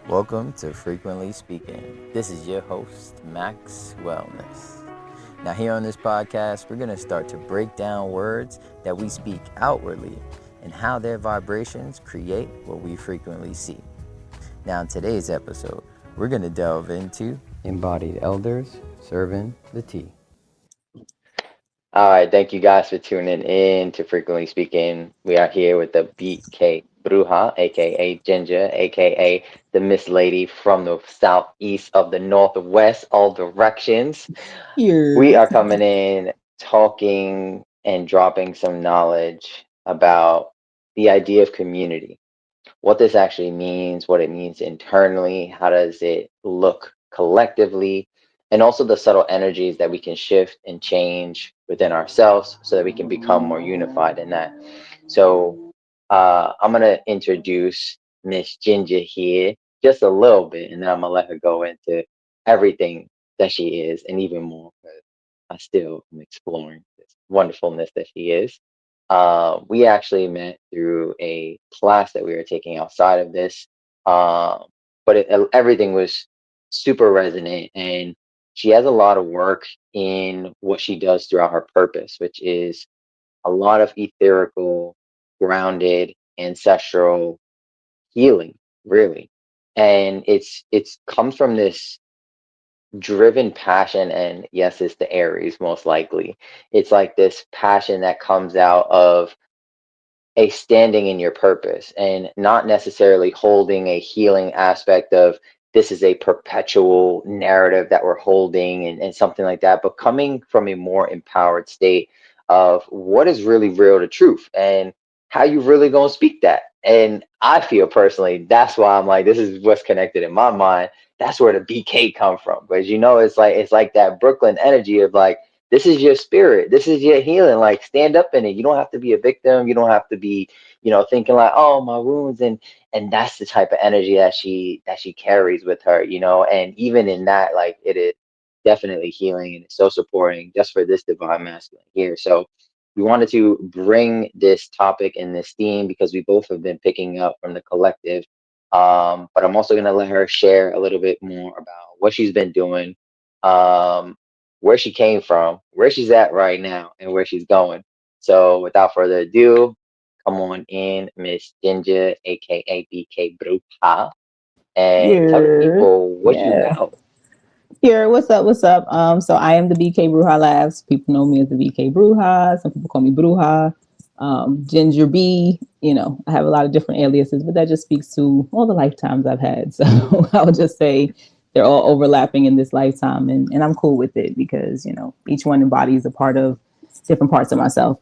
Welcome to Frequently Speaking. This is your host, Maxwellness. Now, here on this podcast, we're going to start to break down words that we speak outwardly and how their vibrations create what we frequently see. Now, in today's episode, we're going to delve into embodied elders serving the tea. All right, thank you guys for tuning in to Frequently Speaking. We are here with the BK Bruja, aka Ginger, aka the Miss Lady from the southeast of the northwest, all directions. We are coming in talking and dropping some knowledge about the idea of community, what this actually means, what it means internally, how does it look collectively, and also the subtle energies that we can shift and change within ourselves so that we can become more unified in that. So I'm going to introduce Miss Ginger here just a little bit, and then I'm going to let her go into everything that she is and even more, because I still am exploring this wonderfulness that she is. We actually met through a class that we were taking outside of this, everything was super resonant, and she has a lot of work in what she does throughout her purpose, which is a lot of etherical, grounded, ancestral healing, really. And it's comes from this driven passion, and yes, it's the Aries most likely. It's like this passion that comes out of a standing in your purpose and not necessarily holding a healing aspect of this is a perpetual narrative that we're holding and something like that, but coming from a more empowered state of what is really real to truth and how you really gonna speak that. And I feel personally that's why I'm like, this is what's connected in my mind. That's where the BK come from. But it's like that Brooklyn energy of like, this is your spirit, this is your healing, like stand up in it. You don't have to be a victim, you don't have to be, thinking like, oh, my wounds. And that's the type of energy that she carries with her, and even in that, like, it is definitely healing, and it's so supporting just for this divine masculine here. So we wanted to bring this topic and this theme because we both have been picking up from the collective, but I'm also going to let her share a little bit more about what she's been doing, where she came from, where she's at right now, and where she's going. So without further ado, come on in, Miss Ginger, aka BK Bruja, and tell the people what you know. What's up? What's up? So I am the BK Bruja Labs. People know me as the BK Bruja. Some people call me Bruja, Ginger B. I have a lot of different aliases, but that just speaks to all the lifetimes I've had. So I would just say they're all overlapping in this lifetime, and I'm cool with it because each one embodies a part of different parts of myself.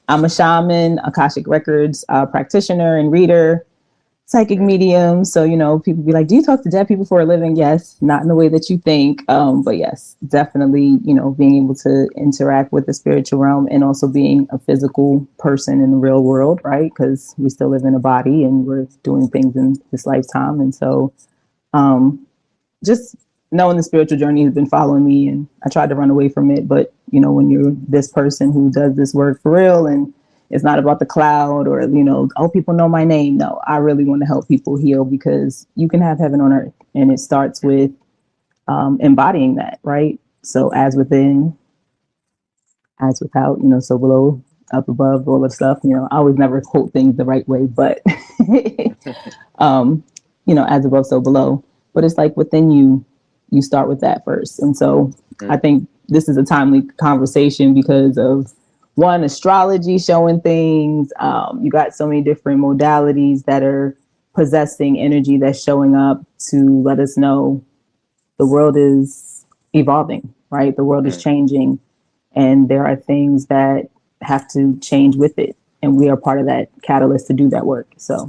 I'm a shaman, Akashic Records practitioner and reader, psychic medium. So, people be like, do you talk to dead people for a living? Yes, not in the way that you think. But yes, definitely, being able to interact with the spiritual realm and also being a physical person in the real world, right? Because we still live in a body and we're doing things in this lifetime. And so just knowing the spiritual journey has been following me, and I tried to run away from it. But, when you're this person who does this work for real, and it's not about the cloud or, oh, people know my name. No, I really want to help people heal because you can have heaven on earth. And it starts with embodying that, right? So as within, as without, so below, up above, all that stuff. I always never quote things the right way, but, as above, so below. But it's like within you start with that first. And so I think this is a timely conversation because of, one, astrology showing things. You got so many different modalities that are possessing energy that's showing up to let us know the world is evolving, right? The world is changing, and there are things that have to change with it. And we are part of that catalyst to do that work. So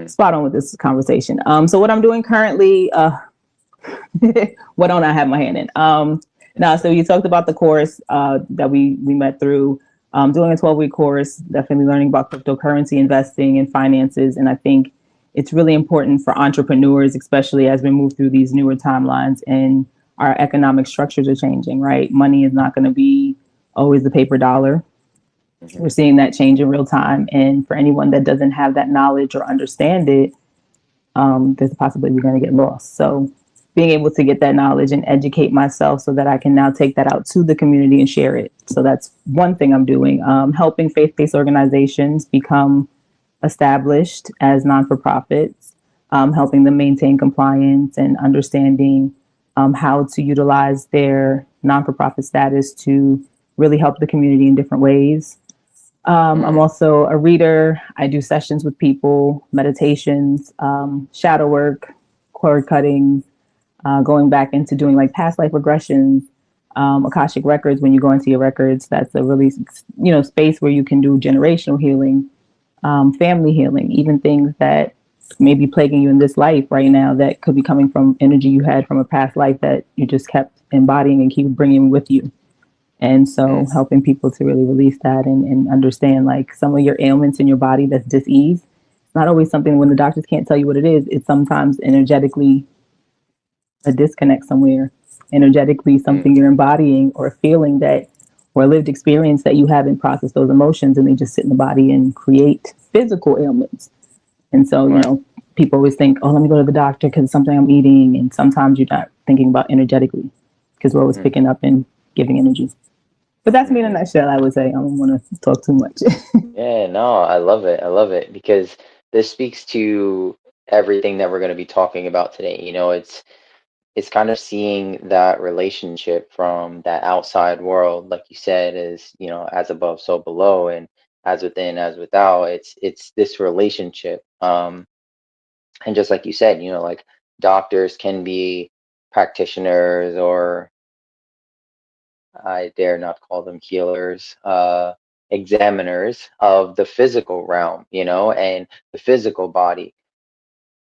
spot on with this conversation. So what I'm doing currently, what don't I have my hand in? Now, so you talked about the course that we met through. Doing a 12-week course, definitely learning about cryptocurrency investing and finances. And I think it's really important for entrepreneurs, especially as we move through these newer timelines and our economic structures are changing, right? Money is not going to be always the paper dollar. We're seeing that change in real time. And for anyone that doesn't have that knowledge or understand it, there's a possibility we're going to get lost. So being able to get that knowledge and educate myself so that I can now take that out to the community and share it. So that's one thing I'm doing. Helping faith-based organizations become established as non-for-profits, helping them maintain compliance and understanding how to utilize their non-for-profit status to really help the community in different ways. I'm also a reader. I do sessions with people, meditations, shadow work, cord cutting, going back into doing like past life regressions, Akashic Records. When you go into your records, that's a really, space where you can do generational healing, family healing, even things that may be plaguing you in this life right now that could be coming from energy you had from a past life that you just kept embodying and keep bringing with you. And so helping people to really release that and understand like some of your ailments in your body that's dis-ease. It's not always something when the doctors can't tell you what it is. It's sometimes energetically a disconnect somewhere, energetically something you're embodying or feeling that or a lived experience that you haven't processed those emotions and they just sit in the body and create physical ailments. And so, people always think, oh, let me go to the doctor because it's something I'm eating. And sometimes you're not thinking about energetically because we're always picking up and giving energy. But that's me in a nutshell, I would say. I don't want to talk too much. Yeah, no, I love it. I love it because this speaks to everything that we're going to be talking about today. It's kind of seeing that relationship from that outside world, like you said, is, as above, so below, and as within, as without. It's this relationship. And just like you said, like doctors can be practitioners, or I dare not call them healers, examiners of the physical realm, and the physical body.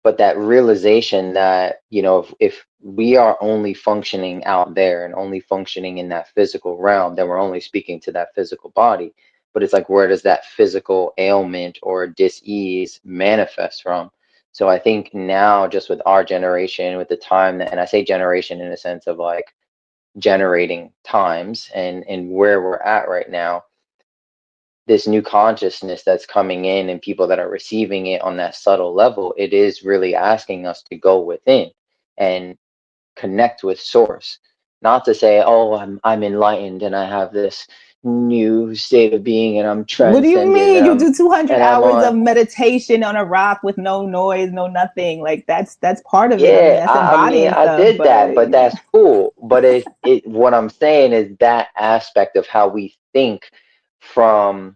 But that realization that, if we are only functioning out there and only functioning in that physical realm, then we're only speaking to that physical body. But it's like, where does that physical ailment or dis-ease manifest from? So I think now, just with our generation, with the time that, and I say generation in a sense of like generating times and where we're at right now, this new consciousness that's coming in and people that are receiving it on that subtle level, it is really asking us to go within and connect with source. Not to say, oh, I'm enlightened and I have this new state of being and I'm What do you transcendent mean? and You do 200 I'm hours of on. meditation on a rock with no noise, no nothing. Like that's part of it. I mean, Yeah, that's I mean, embodying I stuff, did that, but but that's cool. But what I'm saying is that aspect of how we think from,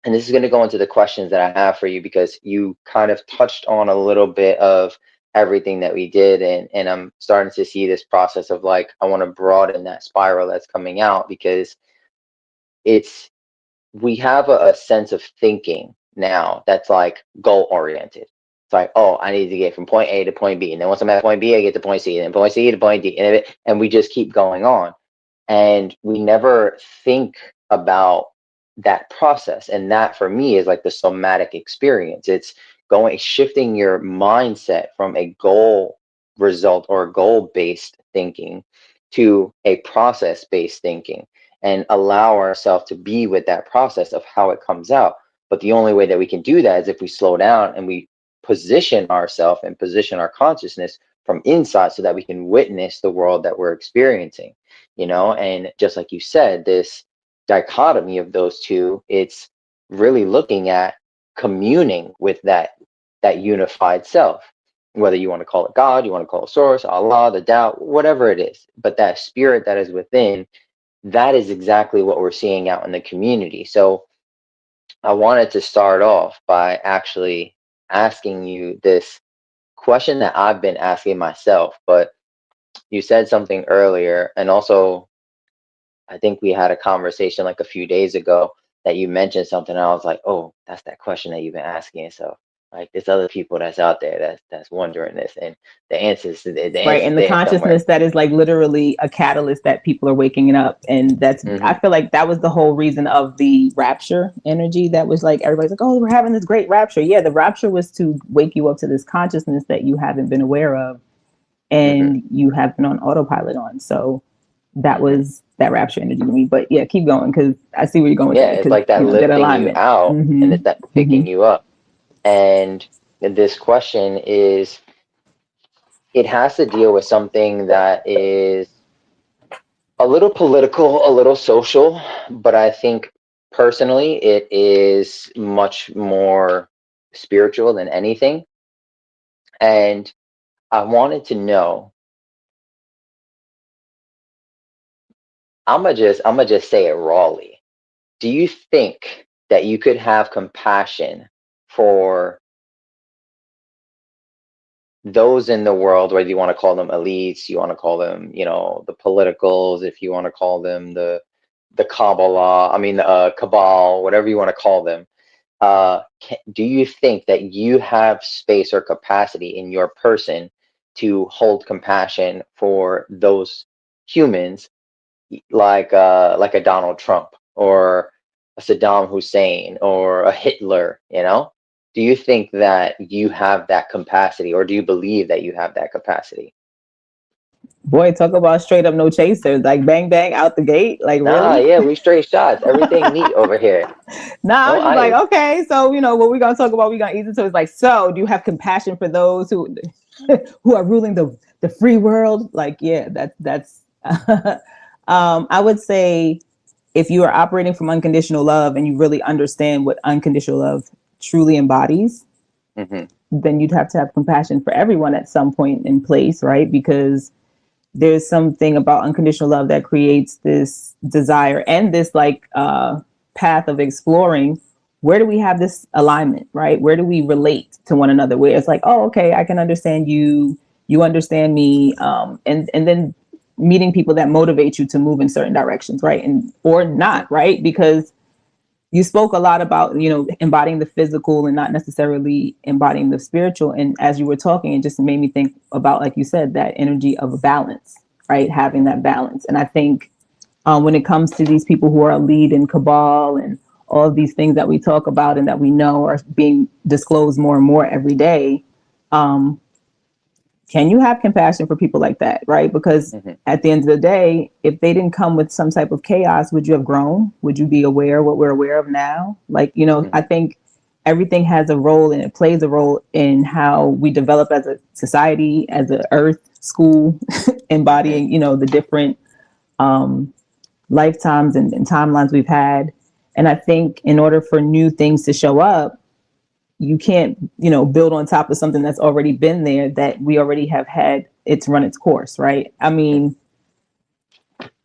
and this is going to go into the questions that I have for you, because you kind of touched on a little bit of everything that we did, and I'm starting to see this process of like, I want to broaden that spiral that's coming out, because it's we have a sense of thinking now that's like goal oriented. It's like, oh, I need to get from point A to point B, and then once I'm at point B, I get to point C, and then point C to point D, and we just keep going on, and we never think about that process. And that for me is like the somatic experience. It's shifting your mindset from a goal result or goal based thinking to a process based thinking, and allow ourselves to be with that process of how it comes out. But the only way that we can do that is if we slow down and we position ourselves and position our consciousness from inside, so that we can witness the world that we're experiencing. And just like you said, this dichotomy of those two, it's really looking at communing with that unified self, whether you want to call it God, you want to call it source, Allah, the Tao, whatever it is. But that spirit that is within, that is exactly what we're seeing out in the community. So I wanted to start off by actually asking you this question that I've been asking myself. But you said something earlier, and also I think we had a conversation like a few days ago that you mentioned something. And I was like, oh, that's that question that you've been asking. So like, there's other people that's out there that's wondering this, and the right. answer's And the there somewhere. consciousness that is like literally a catalyst that people are waking up. And I Hmm. feel like that was the whole reason of the rapture energy. That was like, everybody's like, oh, we're having this great rapture. Yeah. The rapture was to wake you up to this consciousness that you haven't been aware of Hmm. and you have been on autopilot on. So that Hmm. was that rapture energy to me. But yeah, keep going because I see where you're going with Yeah, that it's because, like that that lifting you alignment. out, and Mm-hmm. it's that Mm-hmm. picking you up. And this question is, it has to deal with something that is a little political, a little social, but I think personally it is much more spiritual than anything. And I wanted to know, I'm gonna just say it rawly. Do you think that you could have compassion for those in the world, whether you want to call them elites, you want to call them, the politicals, if you want to call them the Kabbalah, cabal, whatever you want to call them. Do you think that you have space or capacity in your person to hold compassion for those humans, like a Donald Trump or a Saddam Hussein or a Hitler, Do you think that you have that capacity, or do you believe that you have that capacity? Boy, talk about straight up no chasers, like bang bang out the gate. Like, Nah, really? yeah, we straight shots. Everything neat over here. Nah, I No was just like, ice. okay, so what we're gonna talk about, we're gonna ease into. It's like, so do you have compassion for those who who are ruling the free world? Like, yeah, that's I would say, if you are operating from unconditional love and you really understand what unconditional love truly embodies, Mm-hmm. then you'd have to have compassion for everyone at some point in place, right? Because there's something about unconditional love that creates this desire and this path of exploring, where do we have this alignment, right? Where do we relate to one another, where it's like, oh, okay, I can understand you, you understand me, and then meeting people that motivate you to move in certain directions, right? And or not, right? Because you spoke a lot about, embodying the physical and not necessarily embodying the spiritual. And as you were talking, it just made me think about, like you said, that energy of a balance, right? Having that balance. And I think when it comes to these people who are a lead in cabal and all of these things that we talk about and that we know are being disclosed more and more every day, can you have compassion for people like that, right? Because Mm-hmm. at the end of the day, if they didn't come with some type of chaos, would you have grown? Would you be aware of what we're aware of now? Like, I Mm-hmm. think everything has a role, and it plays a role in how we develop as a society, as an earth school, Mm-hmm. embodying, the different lifetimes and timelines we've had. And I think in order for new things to show up, you can't, build on top of something that's already been there, that we already have had it's run its course, right? I mean,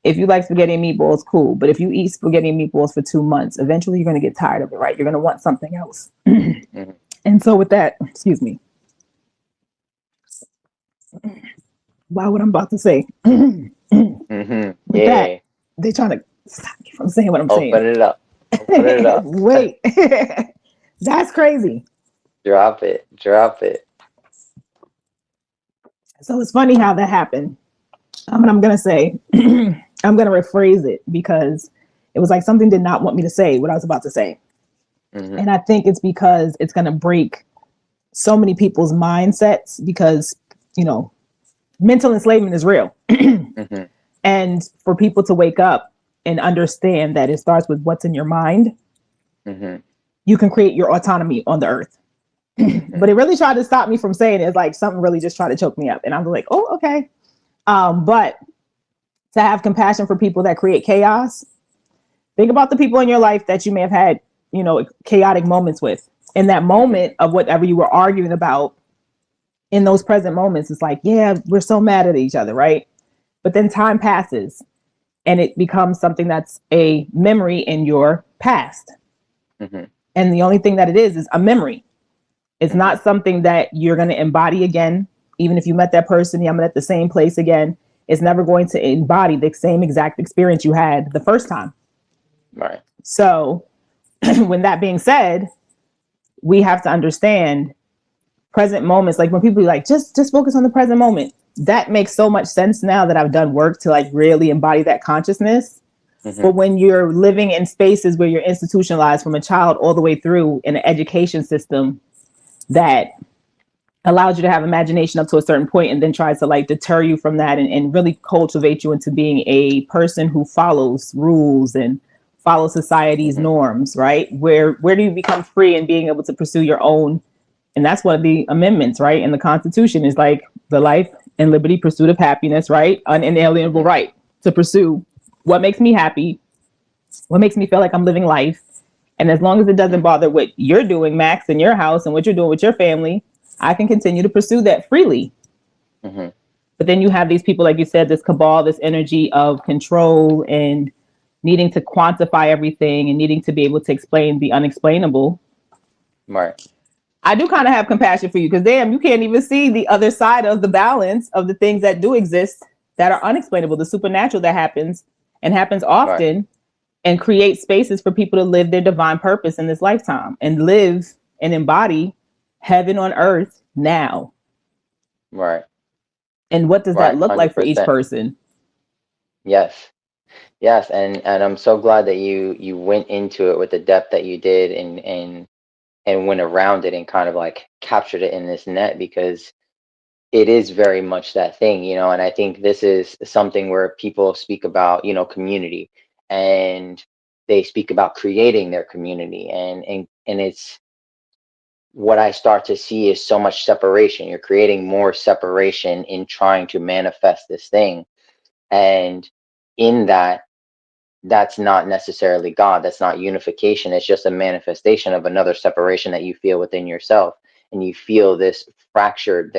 if you like spaghetti and meatballs, cool. But if you eat spaghetti and meatballs for 2 months, eventually you're going to get tired of it, right? You're going to want something else. Mm-hmm. And so with that, excuse me, wow, what I'm about to say. Mm-hmm. With that, Yeah. they're trying to stop me from saying what I'm saying. Open it up. Open it up. Wait, that's crazy. Drop it. Drop it. So it's funny how that happened. And I'm going to say, I'm going to rephrase it, because it was like something did not want me to say what I was about to say. Mm-hmm. And I think it's because it's going to break so many people's mindsets, because, mental enslavement is real. Mm-hmm. And for people to wake up and understand that it starts with what's in your mind, Mm-hmm. you can create your autonomy on the earth. Mm-hmm. But it really tried to stop me from saying it. It's like something really just tried to choke me up. And I'm like, oh, okay. But to have compassion for people that create chaos, think about the people in your life that you may have had, chaotic moments with. In that moment of whatever you were arguing about, in those present moments, it's like, yeah, we're so mad at each other, right? But then time passes and it becomes something that's a memory in your past. Mm-hmm. And the only thing that it is a memory. It's Mm-hmm. not something that you're going to embody again. Even if you met that person, I'm at the same place again, it's never going to embody the same exact experience you had the first time. Right. So when that being said, we have to understand present moments. Like when people are like, just focus on the present moment. That makes so much sense now that I've done work to like really embody that consciousness. Mm-hmm. But when you're living in spaces where you're institutionalized from a child all the way through in an education system that allows you to have imagination up to a certain point and then tries to like deter you from that, and really cultivate you into being a person who follows rules and follows society's Mm-hmm. norms, right? Where do you become free and being able to pursue your own And that's one of the amendments, right? In the Constitution is like the life and liberty, pursuit of happiness, right? Unalienable right to pursue what makes me happy, what makes me feel like I'm living life. And as long as it doesn't bother what you're doing, Max, in your house and what you're doing with your family, I can continue to pursue that freely. Mm-hmm. But then you have these people, like you said, this cabal, this energy of control and needing to quantify everything and needing to be able to explain the unexplainable. Right. I do kind of have compassion for you because, damn, you can't even see the other side of the balance of the things that do exist that are unexplainable, the supernatural that happens and happens often, right, and create spaces for people to live their divine purpose in this lifetime and live and embody heaven on earth now. Right. And what does that look 100%. Like for each person? Yes. Yes. And I'm so glad that you went into it with the depth that you did and went around it and kind of like captured it in this net, because it is very much that thing, you know. And I think this is something where people speak about, you know, community, and they speak about creating their community, and it's what I start to see is so much separation. You're creating more separation in trying to manifest this thing. And in that, that's not necessarily God. That's not unification. It's just a manifestation of another separation that you feel within yourself. And you feel this fractured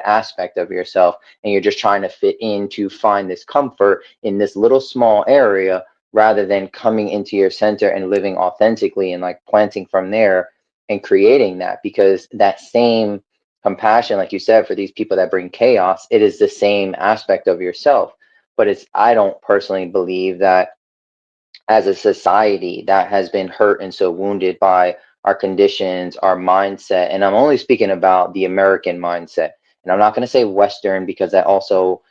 aspect of yourself. And you're just trying to fit in to find this comfort in this little small area, rather than coming into your center and living authentically and like planting from there and creating that. Because that same compassion, like you said, for these people that bring chaos, it is the same aspect of yourself. But I don't personally believe that as a society that has been hurt and so wounded by our conditions, our mindset, and I'm only speaking about the American mindset, and I'm not going to say Western, because that also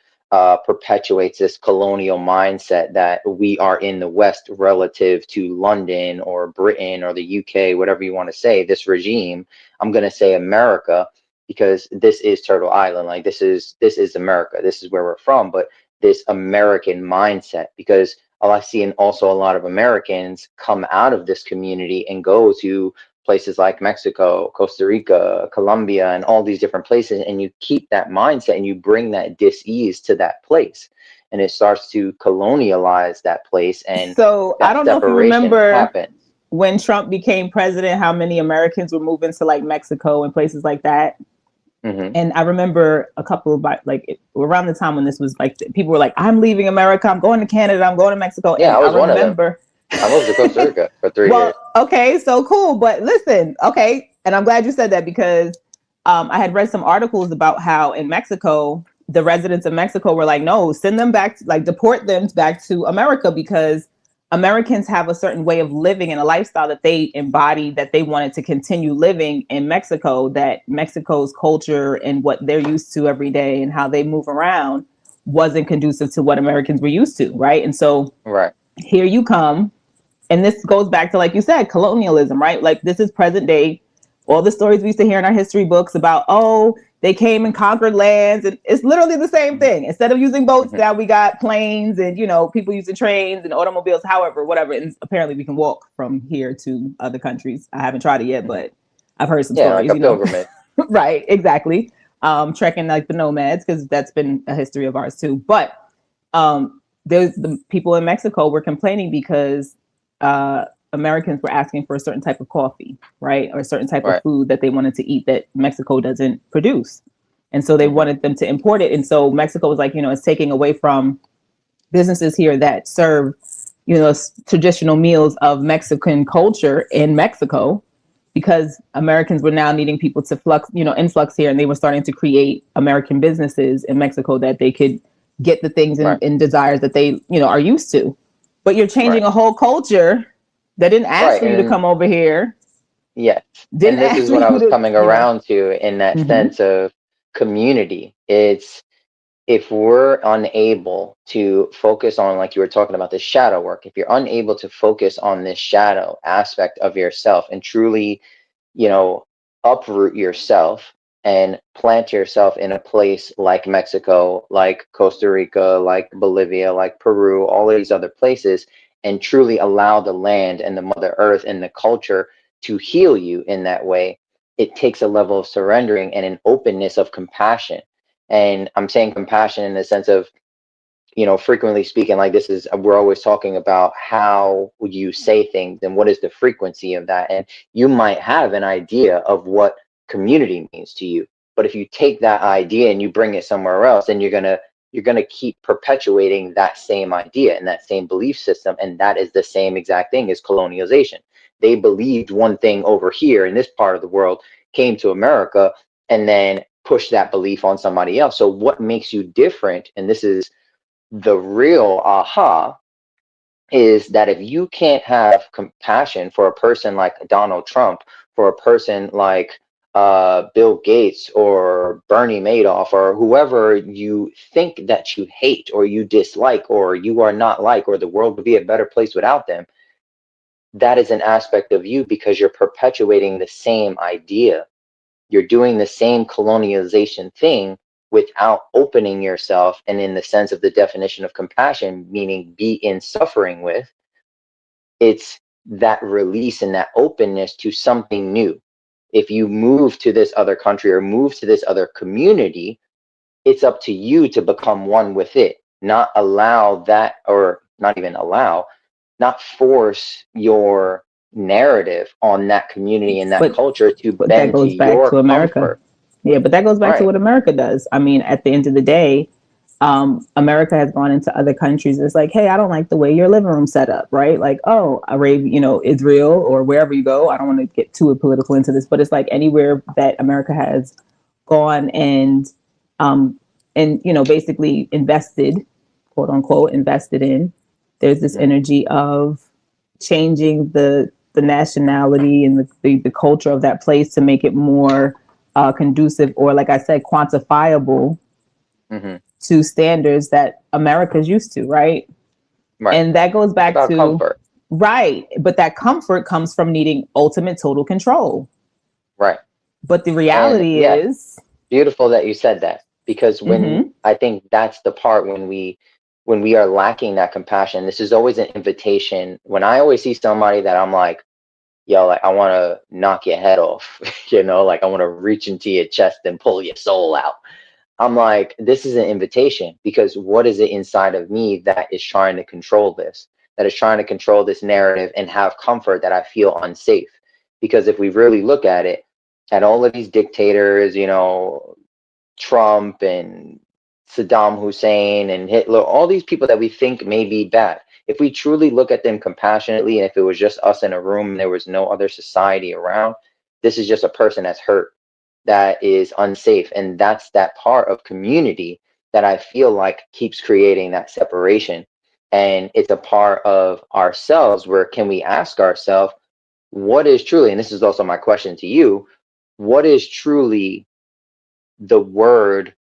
perpetuates this colonial mindset that we are in the West relative to London or Britain or the UK, whatever you want to say, this regime. I'm going to say America, because this is Turtle Island. Like this is America. This is where we're from. But this American mindset, because I see also a lot of Americans come out of this community and go to places like Mexico, Costa Rica, Colombia, and all these different places. And you keep that mindset and you bring that dis-ease to that place. And it starts to colonialize that place. And so I don't know if you remember happens. When Trump became president, how many Americans were moving to like Mexico and places like that. Mm-hmm. And I remember a couple of like around the time when this was like, people were like, I'm leaving America, I'm going to Canada, I'm going to Mexico. Yeah, and I was one of them. I moved to Costa Rica for 3 years. Okay, so cool. But listen, okay, and I'm glad you said that, because I had read some articles about how in Mexico, the residents of Mexico were like, no, send them back, like deport them back to America, because Americans have a certain way of living and a lifestyle that they embody, that they wanted to continue living in Mexico, that Mexico's culture and what they're used to every day and how they move around wasn't conducive to what Americans were used to, right? And so here you come, and this goes back to, like you said, colonialism, right? Like this is present day. All the stories we used to hear in our history books about, oh, they came and conquered lands, and it's literally the same thing. Instead of using boats, now we got planes, and you know, people using trains and automobiles, however, whatever. And apparently we can walk from here to other countries. I haven't tried it yet, but I've heard some stories. Like a pilgrimage. Right, exactly. Trekking like the nomads, because that's been a history of ours too. But there's the people in Mexico were complaining because Americans were asking for a certain type of coffee, right? Or a certain type of food that they wanted to eat that Mexico doesn't produce. And so they wanted them to import it. And so Mexico was like, you know, it's taking away from businesses here that serve, you know, traditional meals of Mexican culture in Mexico, because Americans were now needing people to influx here. And they were starting to create American businesses in Mexico that they could get the things and desires that they, you know, are used to. But you're changing a whole culture that didn't ask for you to come over here. Yes. And this is what I was coming around to in that sense of community. It's if we're unable to focus on, like you were talking about, this shadow work, if you're unable to focus on this shadow aspect of yourself and truly, you know, uproot yourself and plant yourself in a place like Mexico, like Costa Rica, like Bolivia, like Peru, all of these other places, and truly allow the land and the Mother Earth and the culture to heal you in that way, it takes a level of surrendering and an openness of compassion. And I'm saying compassion in the sense of, frequently speaking, like this is, we're always talking about how you say things and what is the frequency of that. And you might have an idea of what community means to you, but if you take that idea and you bring it somewhere else, then you're gonna keep perpetuating that same idea and that same belief system. And that is the same exact thing as colonialization. They believed one thing over here in this part of the world, came to America, and then pushed that belief on somebody else. So what makes you different, and this is the real aha, is that if you can't have compassion for a person like Donald Trump, for a person like Bill Gates or Bernie Madoff or whoever you think that you hate or you dislike or you are not like, or the world would be a better place without them, that is an aspect of you because you're perpetuating the same idea. You're doing the same colonialization thing without opening yourself, and in the sense of the definition of compassion, meaning be in suffering with, it's that release and that openness to something new. If you move to this other country or move to this other community, it's up to you to become one with it, not allow that, or not even allow, not force your narrative on that community and that But culture to that bend to goes back to your America. comfort. Yeah, but that goes back to Right. what America does. I mean, at the end of the day, America has gone into other countries. It's like, hey, I don't like the way your living room set up, right? Like, oh, Arabia, Israel or wherever you go. I don't want to get too political into this, but it's like anywhere that America has gone um, and basically invested, quote unquote, invested in. There's this Mhm. energy of changing the nationality and the culture of that place to make it more conducive, or like I said, quantifiable Mhm. to standards that America's used to, right? Right. And that goes It's back about to, comfort. right, but that comfort comes from needing ultimate total control. Right. But the And reality yeah, is, beautiful that you said that, because when mm-hmm, I think that's the part when we are lacking that compassion, this is always an invitation. When I always see somebody that I'm like, yo, like I want to knock your head off, like I want to reach into your chest and pull your soul out. I'm like, this is an invitation, because what is it inside of me that is trying to control this, that is trying to control this narrative and have comfort that I feel unsafe? Because if we really look at it, at all of these dictators, Trump and Saddam Hussein and Hitler, all these people that we think may be bad, if we truly look at them compassionately, and if it was just us in a room and there was no other society around, this is just a person that's hurt, that is unsafe. And that's that part of community that I feel like keeps creating that separation. And it's a part of ourselves where, can we ask ourselves, what is truly, and this is also my question to you, what is truly the word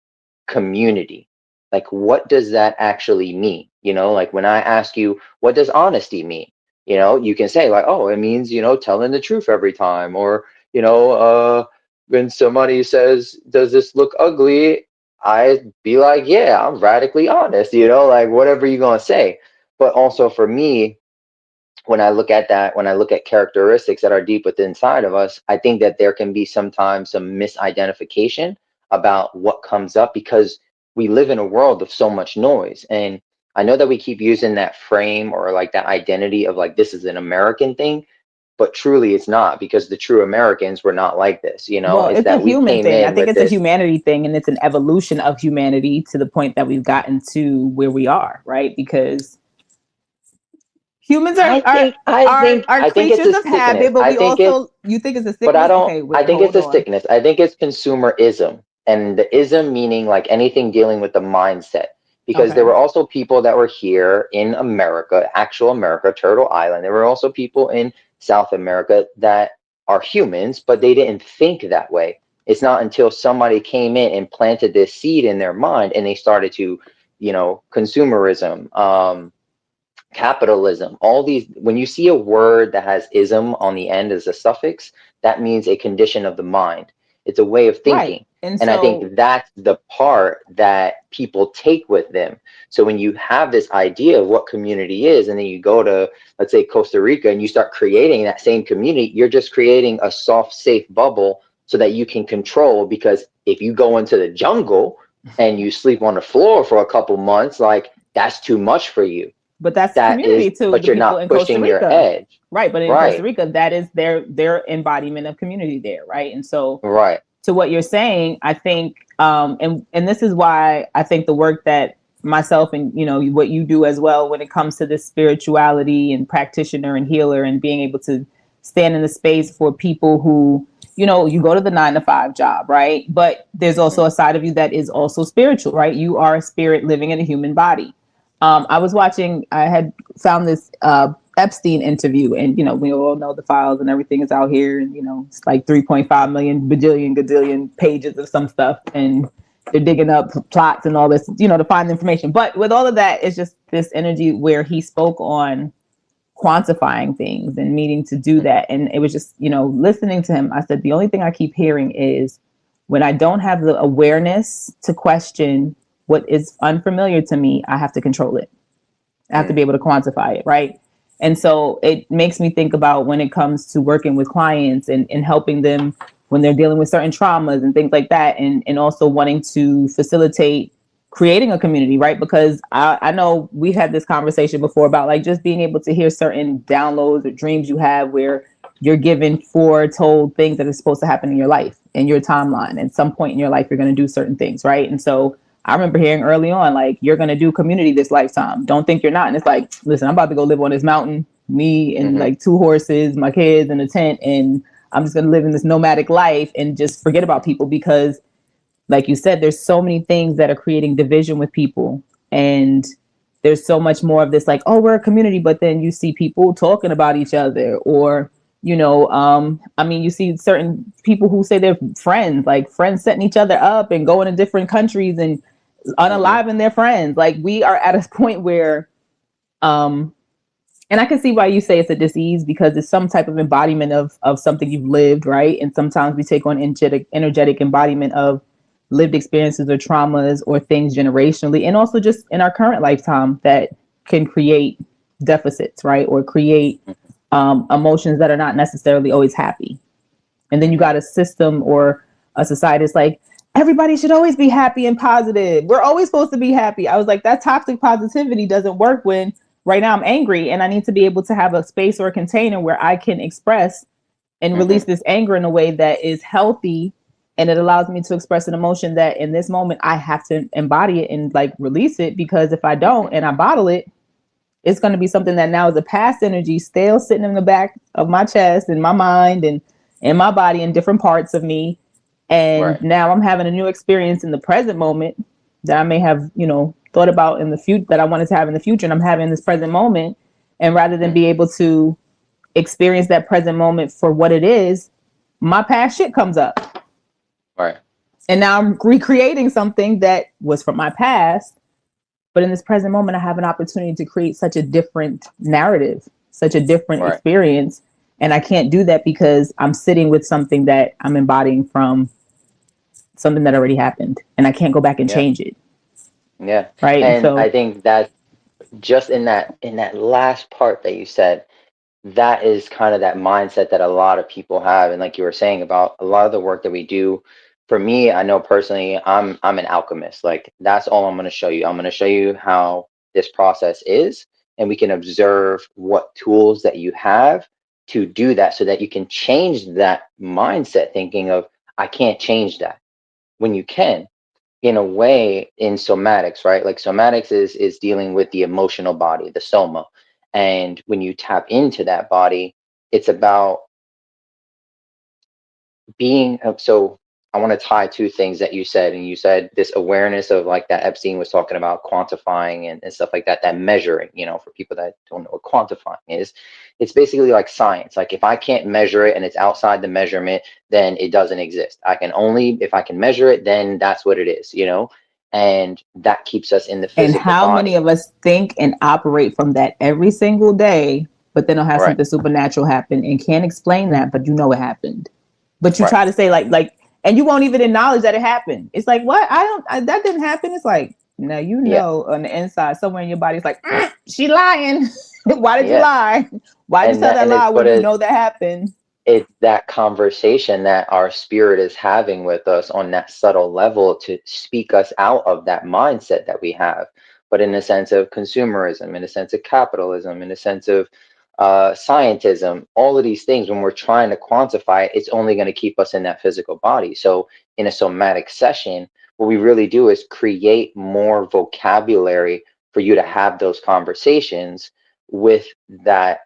community? Like, what does that actually mean? Like when I ask you, what does honesty mean? You can say like, oh, it means, telling the truth every time. Or, when somebody says, does this look ugly? I be like, yeah, I'm radically honest, like whatever you're going to say. But also for me, when I look at that, when I look at characteristics that are deep within inside of us, I think that there can be sometimes some misidentification about what comes up, because we live in a world of so much noise. And I know that we keep using that frame or like that identity of like, this is an American thing, but truly it's not, because the true Americans were not like this. well, It's it's a that we human came thing. I in think with it's a this. humanity thing, and it's an evolution of humanity to the point that we've gotten to where we are, right? Because humans are I are think, I are think, are I think it's creatures a of sickness. habit, but I we think it's, also, you think it's a but sickness? Okay, I wait, think it's hold a on. sickness. I think it's consumerism. And the ism meaning like anything dealing with the mindset. Because there Okay. were also people that were here in America, actual America, Turtle Island. There were also people in South America that are humans, but they didn't think that way. It's not until somebody came in and planted this seed in their mind and they started to, consumerism, capitalism, all these, when you see a word that has ism on the end as a suffix, that means a condition of the mind. It's a way of Right. thinking. And And I so, think that's the part that people take with them. So when you have this idea of what community is, and then you go to, let's say, Costa Rica, and you start creating that same community, you're just creating a soft, safe bubble so that you can control, because if you go into the jungle and you sleep on the floor for a couple months, like that's too much for you. But that's community too. But The you're people not in Costa pushing your Rica, edge. right? But in Costa Right. Rica, that is their embodiment of community there, right? And so, Right. to what you're saying, I think, and this is why I think the work that myself and what you do as well when it comes to this spirituality and practitioner and healer and being able to stand in the space for people who you go to the 9-to-5 job, right? But there's also a side of you that is also spiritual, right? You are a spirit living in a human body. I had found this Epstein interview, and we all know the files and everything is out here, and it's like 3.5 million bajillion gazillion pages of some stuff, and they're digging up plots and all this to find the information. But with all of that, it's just this energy where he spoke on quantifying things and needing to do that. And it was just listening to him, I said the only thing I keep hearing is when I don't have the awareness to question what is unfamiliar to me, I have to control it. I have to be able to quantify it, right? And so it makes me think about when it comes to working with clients and helping them when they're dealing with certain traumas and things like that, and also wanting to facilitate creating a community, right? Because I know we had this conversation before about like just being able to hear certain downloads or dreams you have where you're given foretold things that are supposed to happen in your life, in your timeline. At some point in your life, you're going to do certain things, right? And so I remember hearing early on, like, you're going to do community this lifetime. Don't think you're not. And it's like, listen, I'm about to go live on this mountain, me and like 2 horses, my kids in a tent, and I'm just going to live in this nomadic life and just forget about people because, like you said, there's so many things that are creating division with people. And there's so much more of this, like, oh, we're a community, but then you see people talking about each other or, you see certain people who say they're friends, like friends setting each other up and going to different countries and unaliving their friends. Like we are at a point where, and I can see why you say it's a disease because it's some type of embodiment of something you've lived, right? And sometimes we take on energetic embodiment of lived experiences or traumas or things generationally, and also just in our current lifetime that can create deficits, right? Or create emotions that are not necessarily always happy. And then you got a system or a society that's like, everybody should always be happy and positive. We're always supposed to be happy. I was like, that toxic positivity doesn't work when right now I'm angry and I need to be able to have a space or a container where I can express and release this anger in a way that is healthy. And it allows me to express an emotion that in this moment I have to embody it and like release it, because if I don't and I bottle it, it's going to be something that now is a past energy still sitting in the back of my chest and my mind and in my body in different parts of me. And now I'm having a new experience in the present moment that I may have, thought about in the future that I wanted to have in the future. And I'm having this present moment. And rather than be able to experience that present moment for what it is, my past shit comes up. Right. And now I'm recreating something that was from my past. But in this present moment, I have an opportunity to create such a different narrative, such a different experience. And I can't do that because I'm sitting with something that I'm embodying from something that already happened. And I can't go back and change it. Yeah. Right. And so I think that just in that last part that you said, that is kind of that mindset that a lot of people have. And like you were saying about a lot of the work that we do, for me, I know personally, I'm an alchemist. Like that's all I'm going to show you. I'm going to show you how this process is, and we can observe what tools that you have to do that so that you can change that mindset thinking of, I can't change that, when you can. In a way, in somatics, right? Like somatics is dealing with the emotional body, the soma. And when you tap into that body, it's about being so I want to tie 2 things that you said. And you said this awareness of like that Epstein was talking about quantifying and stuff like that, that measuring, for people that don't know what quantifying is, it's basically like science. Like if I can't measure it and it's outside the measurement, then it doesn't exist. If I can measure it, then that's what it is, and that keeps us in the physical and how body. many of us think and operate from that every single day, but then they'll have something supernatural happen and can't explain that, but it happened. But you try to say like, and you won't even acknowledge that it happened. It's like, what? That didn't happen. It's like, now, on the inside, somewhere in your body, it's like, she lying. Why did you lie? Why did you tell that lie when you know that happened? it's that conversation that our spirit is having with us on that subtle level to speak us out of that mindset that we have, but in a sense of consumerism, in a sense of capitalism, in a sense of scientism, all of these things, when we're trying to quantify it, it's only going to keep us in that physical body. So in a somatic session, what we really do is create more vocabulary for you to have those conversations with that.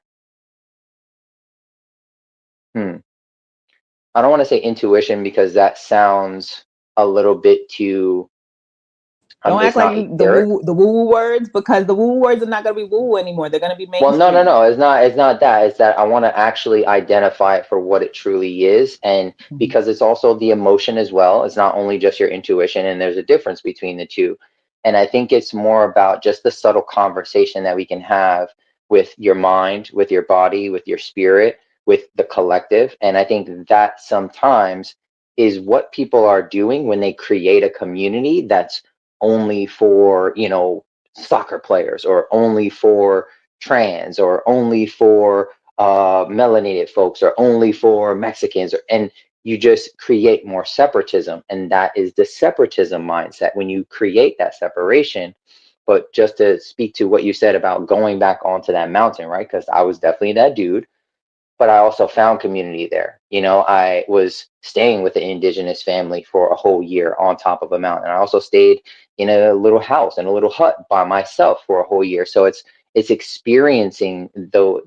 I don't want to say intuition because that sounds a little bit too, Don't act it's like not etheric. the woo woo words, because the woo woo words are not going to be woo woo anymore. They're going to be Well, no, no, mainstream. no. It's not that. It's that I want to actually identify it for what it truly is, and Mm-hmm. because it's also the emotion as well. It's not only just your intuition, and there's a difference between the two. And I think it's more about just the subtle conversation that we can have with your mind, with your body, with your spirit, with the collective. And I think that sometimes is what people are doing when they create a community that's only for, soccer players, or only for trans, or only for melanated folks, or only for Mexicans, and you just create more separatism. And that is the separatism mindset when you create that separation. But just to speak to what you said about going back onto that mountain, right? Because I was definitely that dude, but I also found community there. I was staying with an indigenous family for a whole year on top of a mountain. I also stayed in a little house, in a little hut by myself for a whole year. So it's experiencing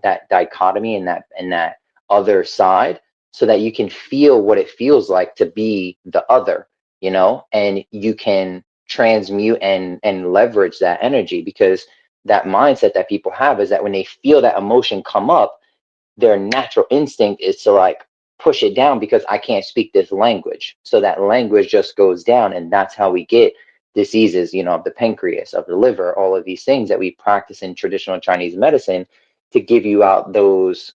that dichotomy and that other side, so that you can feel what it feels like to be the other, and you can transmute and leverage that energy, because that mindset that people have is that when they feel that emotion come up, their natural instinct is to like push it down because I can't speak this language. So that language just goes down. And that's how we get diseases, of the pancreas, of the liver, all of these things that we practice in traditional Chinese medicine to give you out those,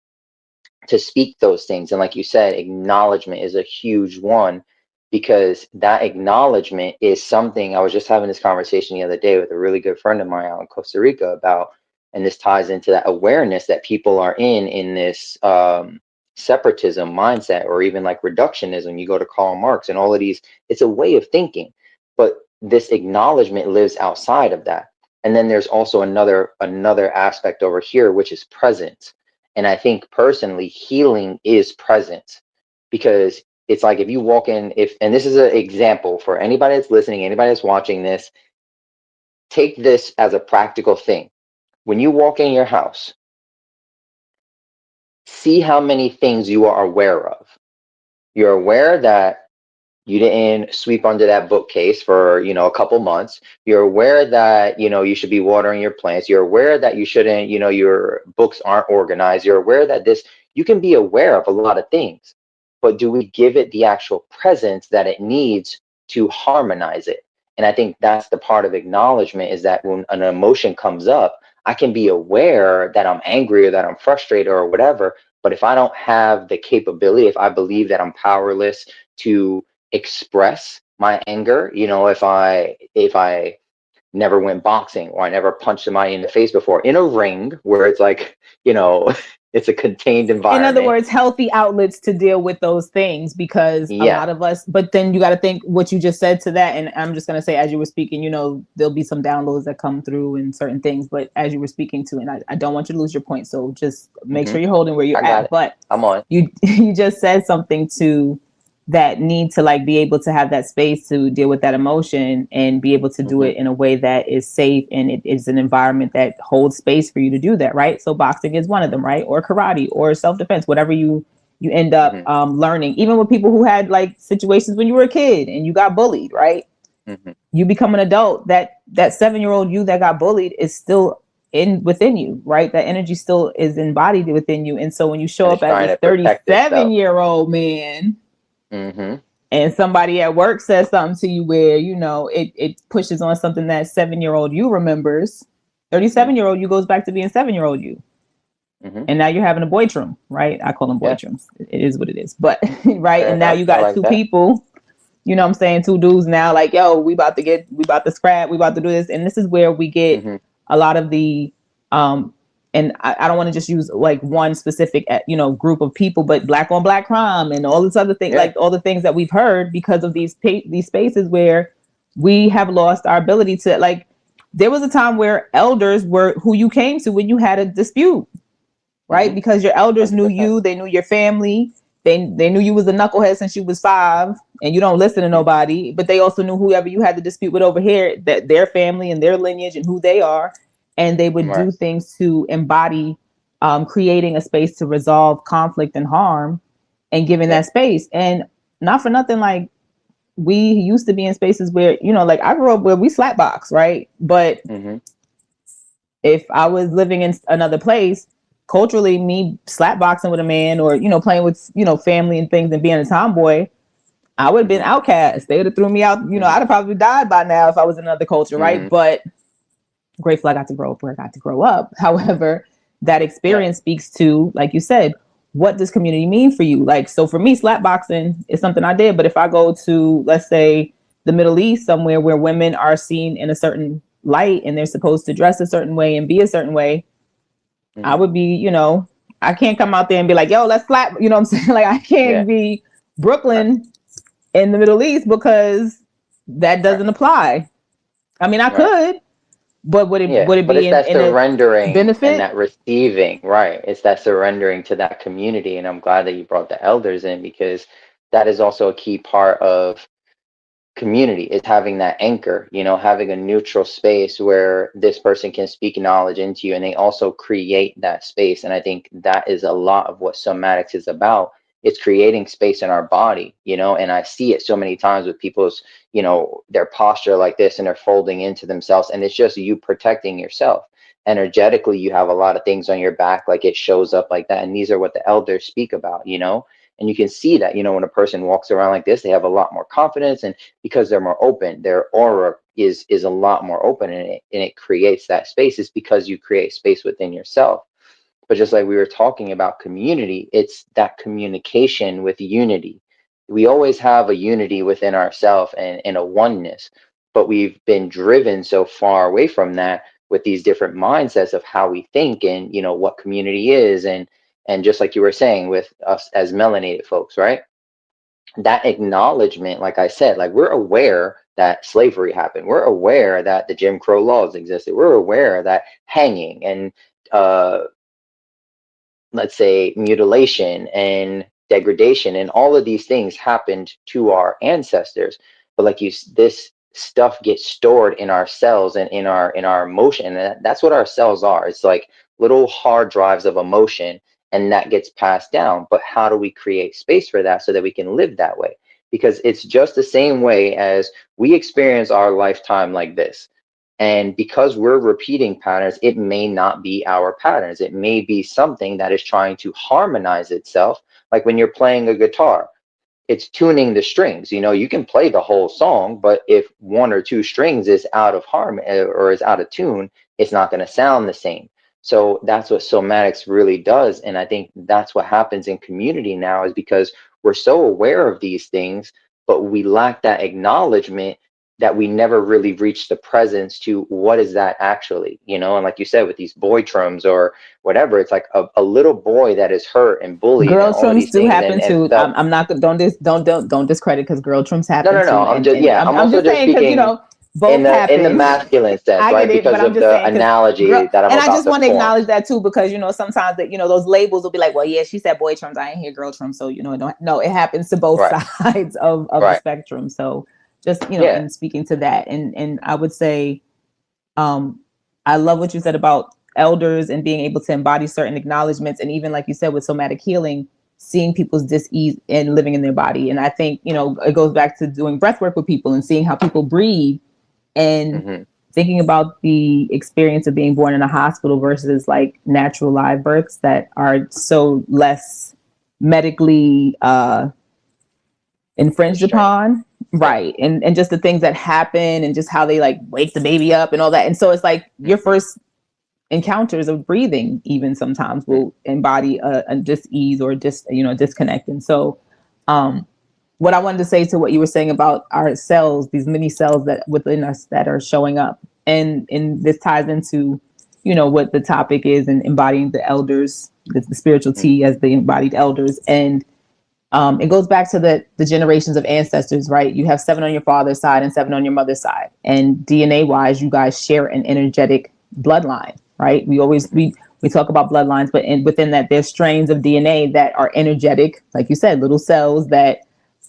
to speak those things. And like you said, acknowledgement is a huge one, because that acknowledgement is something. I was just having this conversation the other day with a really good friend of mine out in Costa Rica about, and this ties into that awareness that people are in this separatism mindset, or even like reductionism. You go to Karl Marx and all of these, it's a way of thinking, but this acknowledgement lives outside of that. And then there's also another aspect over here, which is presence. And I think personally, healing is presence, because it's like if you walk in, and this is an example for anybody that's listening, anybody that's watching this, take this as a practical thing. When you walk in your house, see how many things you are aware of. You're aware that you didn't sweep under that bookcase for, a couple months. You're aware that, you should be watering your plants. You're aware that you shouldn't, your books aren't organized. You're aware that you can be aware of a lot of things, but do we give it the actual presence that it needs to harmonize it? And I think that's the part of acknowledgement, is that when an emotion comes up, I can be aware that I'm angry or that I'm frustrated or whatever. But if I don't have the capability, if I believe that I'm powerless to express my anger, if I never went boxing, or I never punched somebody in the face before in a ring where it's like, it's a contained In other environment. words, healthy outlets to deal with those things, because a Yeah. lot of us, but then you got to think what you just said to that. And I'm just going to say, as you were speaking, there'll be some downloads that come through and certain things, but as you were speaking to, and I don't want you to lose your point. So just make Hmm. sure you're holding where I you're got at. it. But I'm on. you just said something to that need to like be able to have that space to deal with that emotion and be able to do Hmm. it in a way that is safe, and it is an environment that holds space for you to do that, right? So boxing is one of them, right? Or karate or self-defense, whatever you end up Hmm. learning. Even with people who had like situations when you were a kid and you got bullied, right? Hmm. You become an adult, that 7-year-old you that got bullied is still within you, right? That energy still is embodied within you. And so when you show And up it's as trying this to protect itself. 37-year-old man, Hmm. and somebody at work says something to you where it pushes on something that 7-year-old you remembers, Hmm. 37-year-old you goes back to being 7-year-old you, Hmm. and now you're having a boy trum, right? I call them boy Yeah. trums. It is what it is. But right, Fair and now enough. you I got like two that. people, what I'm saying, two dudes now, like, yo, we about to scrap, we about to do this. And this is where we get Hmm. a lot of the and I don't want to just use like one specific, group of people, but black on black crime and all this other thing, like all the things that we've heard because of these spaces where we have lost our ability to, like, there was a time where elders were who you came to when you had a dispute, right? Because your elders knew you, they knew your family, they knew you was a knucklehead since you was 5 and you don't listen to nobody, but they also knew whoever you had the dispute with over here, that their family and their lineage and who they are. And they would do things to embody creating a space to resolve conflict and harm and giving that space. And not for nothing, like, we used to be in spaces where, like I grew up where we slap box, right? But if I was living in another place, culturally, me slap boxing with a man or, playing with, family and things and being a tomboy, I would have been outcast. They would have threw me out. I'd have probably died by now if I was in another culture, right? But grateful I got to grow up where I got to grow up. However, that experience speaks to, like you said, what does community mean for you? Like, so for me, slap boxing is something I did. But if I go to, let's say, the Middle East, somewhere where women are seen in a certain light and they're supposed to dress a certain way and be a certain way, I would be, I can't come out there and be like, yo, let's slap, you know what I'm saying? Like, I can't be Brooklyn in the Middle East because that doesn't apply. I mean, I could. But would it but be it's that surrendering benefit and that receiving, right? It's that surrendering to that community. And I'm glad that you brought the elders in, because that is also a key part of community, is having that anchor, having a neutral space where this person can speak knowledge into you, and they also create that space. And I think that is a lot of what somatics is about. It's creating space in our body, and I see it so many times with people's, their posture like this, and they're folding into themselves, and it's just you protecting yourself. Energetically, you have a lot of things on your back, like it shows up like that. And these are what the elders speak about, and you can see that, when a person walks around like this, they have a lot more confidence, and because they're more open, their aura is a lot more open, and it creates that space. It's because you create space within yourself. But just like we were talking about community, it's that communication with unity. We always have a unity within ourselves and a oneness, but we've been driven so far away from that with these different mindsets of how we think and, what community is. And just like you were saying with us as melanated folks, right? That acknowledgement, like I said, like, we're aware that slavery happened. We're aware that the Jim Crow laws existed. We're aware that hanging and, let's say, mutilation and degradation and all of these things happened to our ancestors. But like this stuff gets stored in our cells and in our emotion, and that's what our cells are. It's like little hard drives of emotion, and that gets passed down. But how do we create space for that so that we can live that way? Because it's just the same way as we experience our lifetime like this. And because we're repeating patterns, it may not be our patterns. It may be something that is trying to harmonize itself. Like when you're playing a guitar, it's tuning the strings. You can play the whole song, but if one or two strings is out of harmony or is out of tune, it's not going to sound the same. So that's what somatics really does. And I think that's what happens in community now, is because we're so aware of these things, but we lack that acknowledgement, that we never really reach the presence to what is that actually, and like you said, with these boy trums or whatever, it's like a little boy that is hurt and bullied. Girl and all trums of these do things happen too. felt, I'm not, don't discredit, because girl trums happen no, too. I'm just, yeah, I'm I'm also just just saying, because speaking both in the happen. masculine sense, I right? get it, but Because I'm of just the saying, because analogy that I'm and I about just to want to form. acknowledge that too, because sometimes that those labels will be like, well, yeah, she said boy trums, I ain't hear girl trums, so it don't. No, it happens to both Right. sides of the spectrum. So just in speaking to that, and I would say, I love what you said about elders and being able to embody certain acknowledgments, and even like you said with somatic healing, seeing people's dis-ease and living in their body. And I think it goes back to doing breath work with people and seeing how people breathe, and thinking about the experience of being born in a hospital versus like natural live births that are so less medically infringed upon. Right. And just the things that happen, and just how they like wake the baby up and all that. And so it's like your first encounters of breathing even sometimes will embody a dis-ease or disconnect. And so what I wanted to say to what you were saying about our cells, these mini cells that within us that are showing up, and this ties into what the topic is, and embodying the elders, the spiritual T as the embodied elders. And it goes back to the generations of ancestors, right? You have 7 on your father's side and 7 on your mother's side. And DNA wise, you guys share an energetic bloodline, right? We talk about bloodlines, but within that, there's strains of DNA that are energetic, like you said, little cells that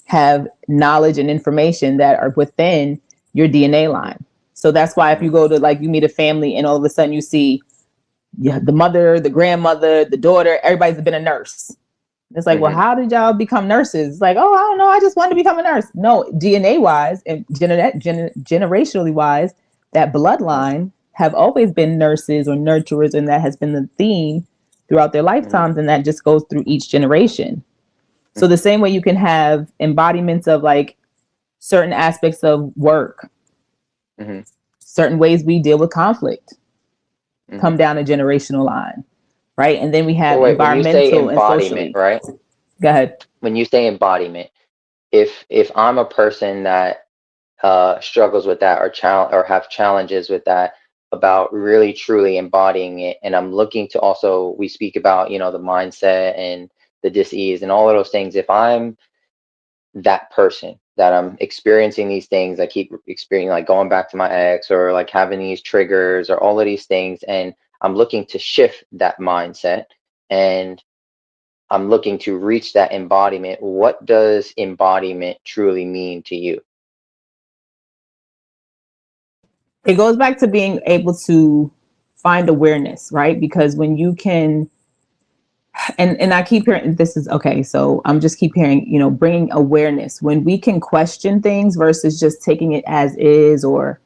have knowledge and information that are within your DNA line. So that's why if you go to, like, you meet a family and all of a sudden you see the mother, the grandmother, the daughter, everybody's been a nurse. It's like, well, how did y'all become nurses? It's like, oh, I don't know. I just wanted to become a nurse. No, DNA wise and generationally wise, that bloodline have always been nurses or nurturers. And that has been the theme throughout their lifetimes. And that just goes through each generation. So the same way you can have embodiments of like certain aspects of work, certain ways we deal with conflict, come down a generational line. Right. And then we have environmental and socially. Right. Go ahead. When you say embodiment, if I'm a person that struggles with that or have challenges with that, about really truly embodying it, and I'm looking to also, we speak about, the mindset and the dis-ease and all of those things. If I'm that person that I'm experiencing these things, I keep experiencing, like going back to my ex, or like having these triggers or all of these things, and I'm looking to shift that mindset, and I'm looking to reach that embodiment. What does embodiment truly mean to you? It goes back to being able to find awareness, right? Because when you can, and I keep hearing, this is okay. So I'm just keep hearing, bringing awareness when we can question things versus just taking it as is, or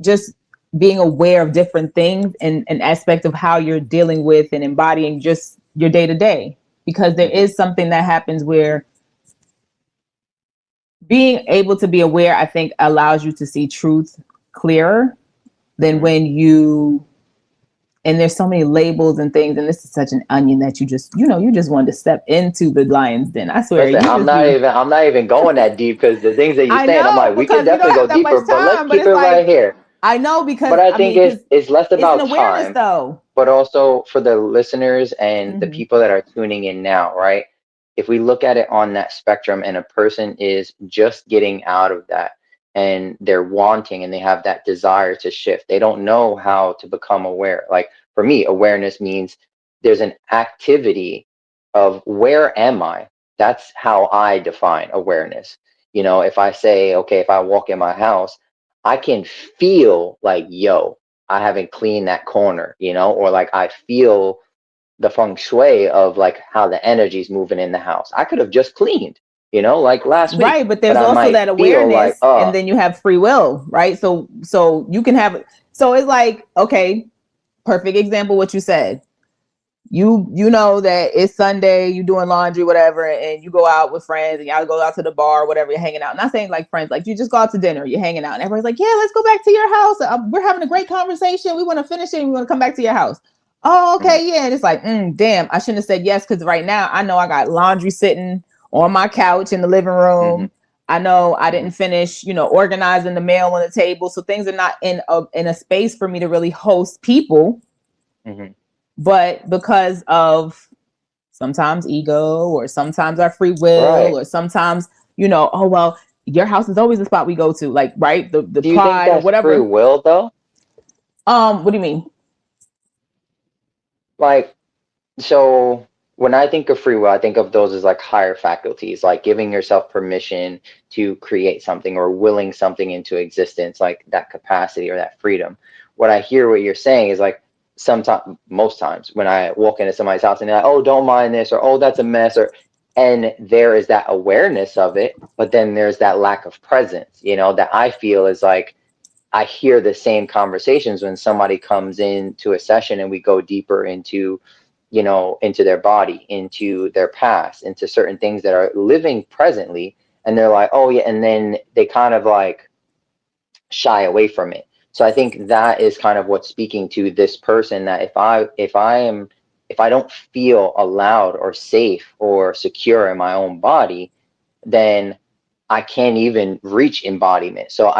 just being aware of different things and an aspect of how you're dealing with and embodying just your day to day. Because there is something that happens where being able to be aware, I think, allows you to see truth clearer than when you, and there's so many labels and things, and this is such an onion that you just wanted to step into the lion's den. I swear. Listen, I'm not even going that deep, because the things that you're saying, I'm like, we can definitely go deeper, but let's keep it right here. I know, because but I think it's less about it's an awareness, time, though, but also for the listeners and the people that are tuning in now, right? If we look at it on that spectrum, and a person is just getting out of that, and they're wanting and they have that desire to shift, they don't know how to become aware. Like for me, awareness means there's an activity of where am I? That's how I define awareness. If I say, okay, if I walk in my house, I can feel like, yo, I haven't cleaned that corner, or like I feel the feng shui of like how the energy is moving in the house. I could have just cleaned, like last week. Right, but there's also that awareness, and then you have free will, right? So you can have, so it's like, okay, perfect example what you said. You know that it's Sunday, you doing laundry, whatever, and you go out with friends and y'all go out to the bar, whatever, you're hanging out. Not saying like friends, like you just go out to dinner, you're hanging out, and everybody's like, yeah, let's go back to your house. We're having a great conversation. We want to finish it and we want to come back to your house. Oh, okay, yeah. And it's like, damn, I shouldn't have said yes, because right now I know I got laundry sitting on my couch in the living room. I know I didn't finish, organizing the mail on the table. So things are not in a space for me to really host people. But because of sometimes ego, or sometimes our free will, or sometimes, oh, well, your house is always the spot we go to, like, right? The do you pride think that's or whatever. Free will, though? What do you mean? Like, so when I think of free will, I think of those as like higher faculties, like giving yourself permission to create something or willing something into existence, like that capacity or that freedom. What I hear what you're saying is like, most times when I walk into somebody's house and they're like, oh, don't mind this, or oh, that's a mess, and there is that awareness of it, but then there's that lack of presence, that I feel is like, I hear the same conversations when somebody comes into a session and we go deeper into, into their body, into their past, into certain things that are living presently, and they're like, oh yeah, and then they kind of like shy away from it. So I think that is kind of what's speaking to this person, that if I don't feel allowed or safe or secure in my own body, then I can't even reach embodiment. So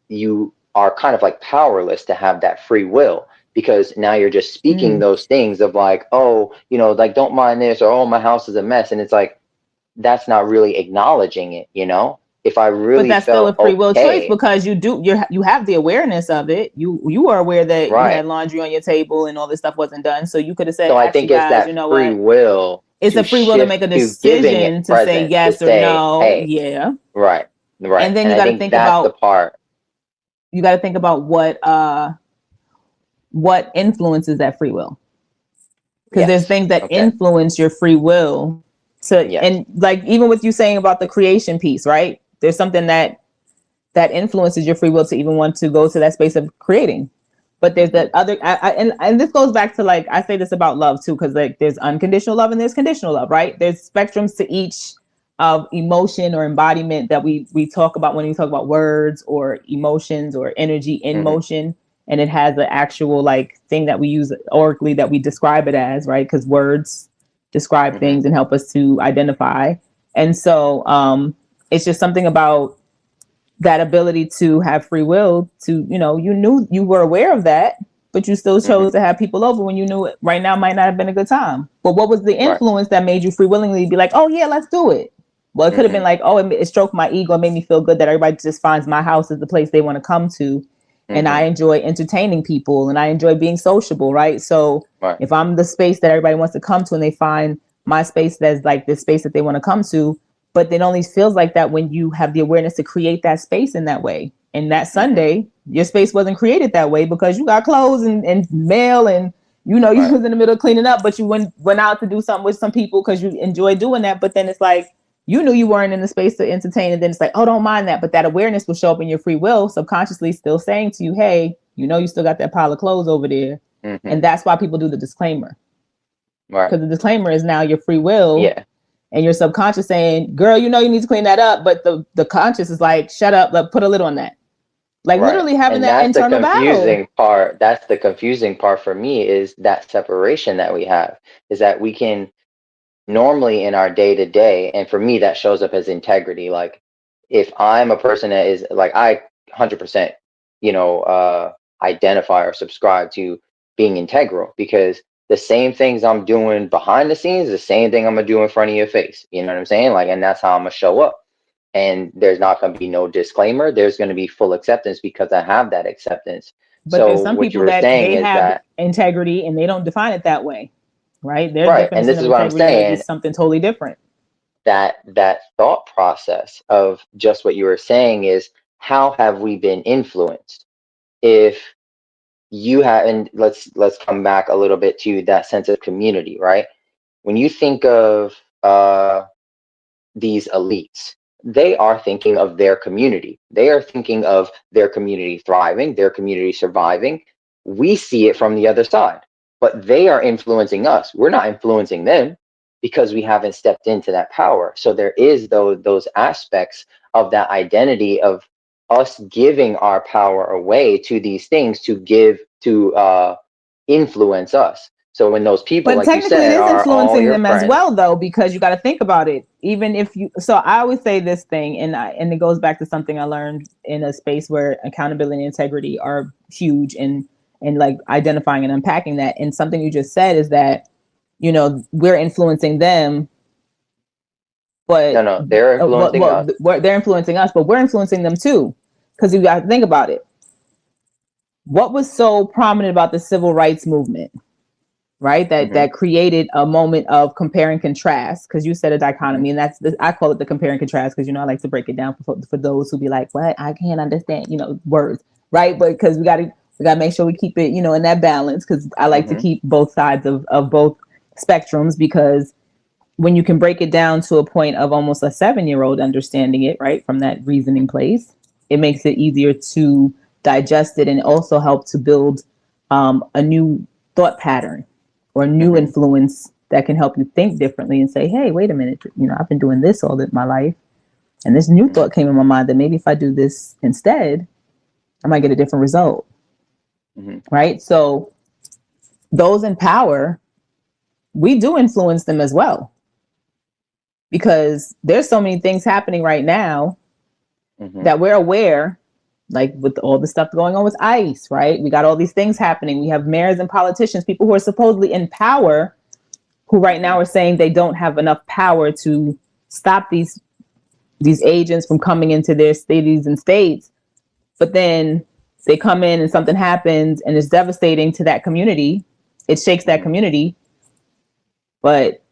you are kind of like powerless to have that free will, because now you're just speaking those things of like, oh, you know, like, don't mind this, or oh, my house is a mess. And it's like, that's not really acknowledging it, you know? If I But really that's still a felt free will choice, okay, because you have the awareness of it. You are aware that you right. had laundry on your table and all this stuff wasn't done. So you could have said, So I actually, think it's guys, you that know free what? will It's to a free will to make shift a to giving it decision to say presence, to yes or say, no. hey, Yeah. right, right. And then And you I got to think think that's the about part. what influences that free will. Because there's Yes. things that Okay. influence your free will to, Yes. and like even with you saying about the creation piece, right? There's something that influences your free will to even want to go to that space of creating. But there's Mm-hmm. that other, and this goes back to, like, I say this about love too, because like there's unconditional love and there's conditional love, right? There's spectrums to each of emotion or embodiment that we talk about when we talk about words or emotions or energy in Mm-hmm. motion. And it has the actual like thing that we use oracally that we describe it as, right? Because words describe Mm-hmm. things and help us to identify. And so it's just something about that ability to have free will to, you know, you knew, you were aware of that, but you still Mm-hmm. chose to have people over when you knew it right now might not have been a good time. But what was the Right. influence that made you free willingly be like, oh yeah, let's do it? Well, it could have Mm-hmm. been like, oh, it stroked my ego, it made me feel good that everybody just finds my house as the place they want to come to. And Mm-hmm. I enjoy entertaining people and I enjoy being sociable, right? So Right. if I'm the space that everybody wants to come to and they find my space that's like this space that they want to come to, but it only feels like that when you have the awareness to create that space in that way. And that Mm-hmm. Sunday, your space wasn't created that way because you got clothes and mail and, you know, you Right. was in the middle of cleaning up, but you went out to do something with some people because you enjoy doing that. But then it's like, you knew you weren't in the space to entertain. And then it's like, oh, don't mind that. But that awareness will show up in your free will, subconsciously still saying to you, hey, you know, you still got that pile of clothes over there. Mm-hmm. And that's why people do the disclaimer. Right. Because the disclaimer is now your free will. Yeah. And your subconscious saying, girl, you know, you need to clean that up. But the conscious is like, shut up, like, put a lid on that. Like Right. literally having And that that's the internal battle. confusing part. That's the confusing part for me, is that separation that we have, is that we can normally in our day to day, and for me, that shows up as integrity. Like, if I'm a person that is like, I 100%, you know, identify or subscribe to being integral, because the same things I'm doing behind the scenes, the same thing I'm gonna do in front of your face. You know what I'm saying? Like, and that's how I'm gonna show up. And there's not gonna be no disclaimer. There's gonna be full acceptance because I have that acceptance. But So there's some what you people were that saying they is have that, integrity and they don't define it that way. Right? Their right, and definition this of is what I'm integrity may be saying, something totally different. that thought process of just what you were saying is, how have we been influenced? If you have, and let's come back a little bit to that sense of community, right? When you think of these elites, they are thinking of their community. They are thinking of their community thriving, their community surviving. We see it from the other side, but they are influencing us. We're not influencing them because we haven't stepped into that power. So there is those aspects of that identity of us giving our power away to these things to give to influence us. So when those people, But like you technically it said, is are all influencing your them as friends. well though, because you got to think about it. Even if you, so I always say this thing, and it goes back to something I learned in a space where accountability and integrity are huge, and like identifying and unpacking that. And something you just said is that, you know, we're influencing them, No, but no, they're influencing us. they're influencing us, but we're influencing them too. Because you got to think about it. What was so prominent about the civil rights movement, right? Hmm. That created a moment of compare and contrast, because you said a Hmm. dichotomy, and I call it the compare and contrast, because, you know, I like to break it down for those who be like, what, I can't understand, you know, words, right? But because we got to make sure we keep it, you know, in that balance, because I like to Hmm. keep both sides of both spectrums, because when you can break it down to a point of almost a 7-year-old understanding it, right, from that reasoning place, it makes it easier to digest it, and also help to build a new thought pattern or new Hmm. influence that can help you think differently and say, hey, wait a minute, you know, I've been doing this all my life, and this new Hmm. thought came in my mind that maybe if I do this instead, I might get a different result, Hmm. right? So those in power, we do influence them as well, because there's so many things happening right now Hmm. that we're aware, like with all the stuff going on with ICE, right? We got all these things happening. We have mayors and politicians, people who are supposedly in power, who right now are saying they don't have enough power to stop these agents from coming into their cities and states. But then they come in and something happens and it's devastating to that community. It shakes that community. But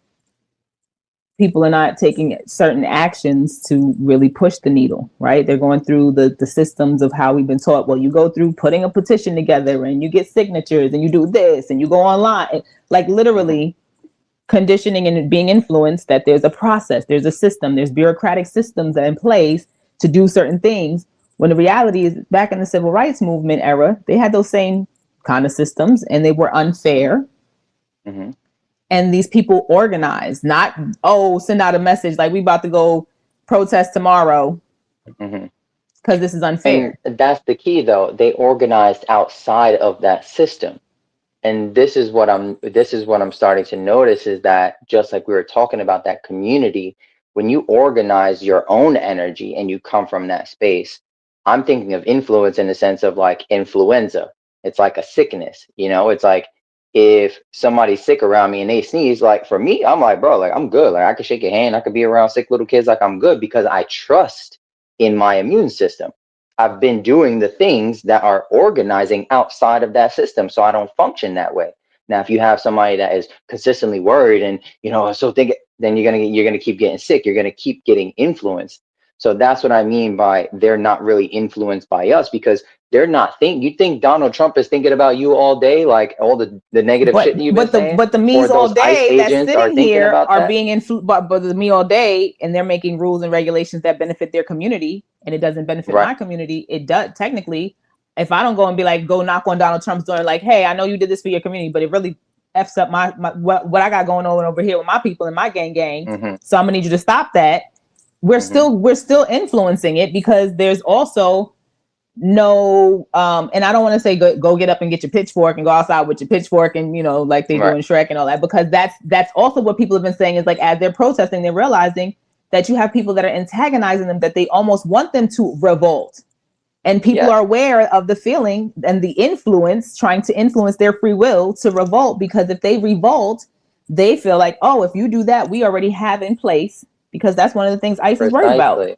people are not taking certain actions to really push the needle, right? They're going through the systems of how we've been taught. Well, you go through putting a petition together and you get signatures and you do this and you go online. Like literally conditioning and being influenced that there's a process, there's a system, there's bureaucratic systems that are in place to do certain things. When the reality is back in the civil rights movement era, they had those same kind of systems and they were unfair. Mm-hmm. And these people organized, not, send out a message like we about to go protest tomorrow because this is unfair. And that's the key, though. They organized outside of that system. And this is what I'm starting to notice is that just like we were talking about that community, when you organize your own energy and you come from that space, I'm thinking of influence in the sense of like influenza. It's like a sickness, it's like if somebody's sick around me and they sneeze, like for me, I'm like, bro, like I'm good. Like I could shake your hand. I could be around sick little kids. Like I'm good because I trust in my immune system. I've been doing the things that are organizing outside of that system, so I don't function that way. Now, if you have somebody that is consistently worried and then you're gonna keep getting sick. You're gonna keep getting influenced. So that's what I mean by they're not really influenced by us because they're not you think Donald Trump is thinking about you all day, like all the negative shit you've been saying? But the me's all day that's sitting here are being influenced by the me all day, and they're making rules and regulations that benefit their community, and it doesn't benefit my community. It does technically. If I don't go and be like, go knock on Donald Trump's door, like, hey, I know you did this for your community, but it really f's up my what I got going on over here with my people and my gang. So I'm gonna need you to stop that. We're still influencing it because there's also no and I don't want to say go get up and get your pitchfork and go outside with your pitchfork and like they do in Shrek and all that, because that's also what people have been saying is like as they're protesting, they're realizing that you have people that are antagonizing them, that they almost want them to revolt. And people are aware of the feeling and the influence, trying to influence their free will to revolt, because if they revolt, they feel like, oh, if you do that, we already have in place, because that's one of the things ICE is worried about.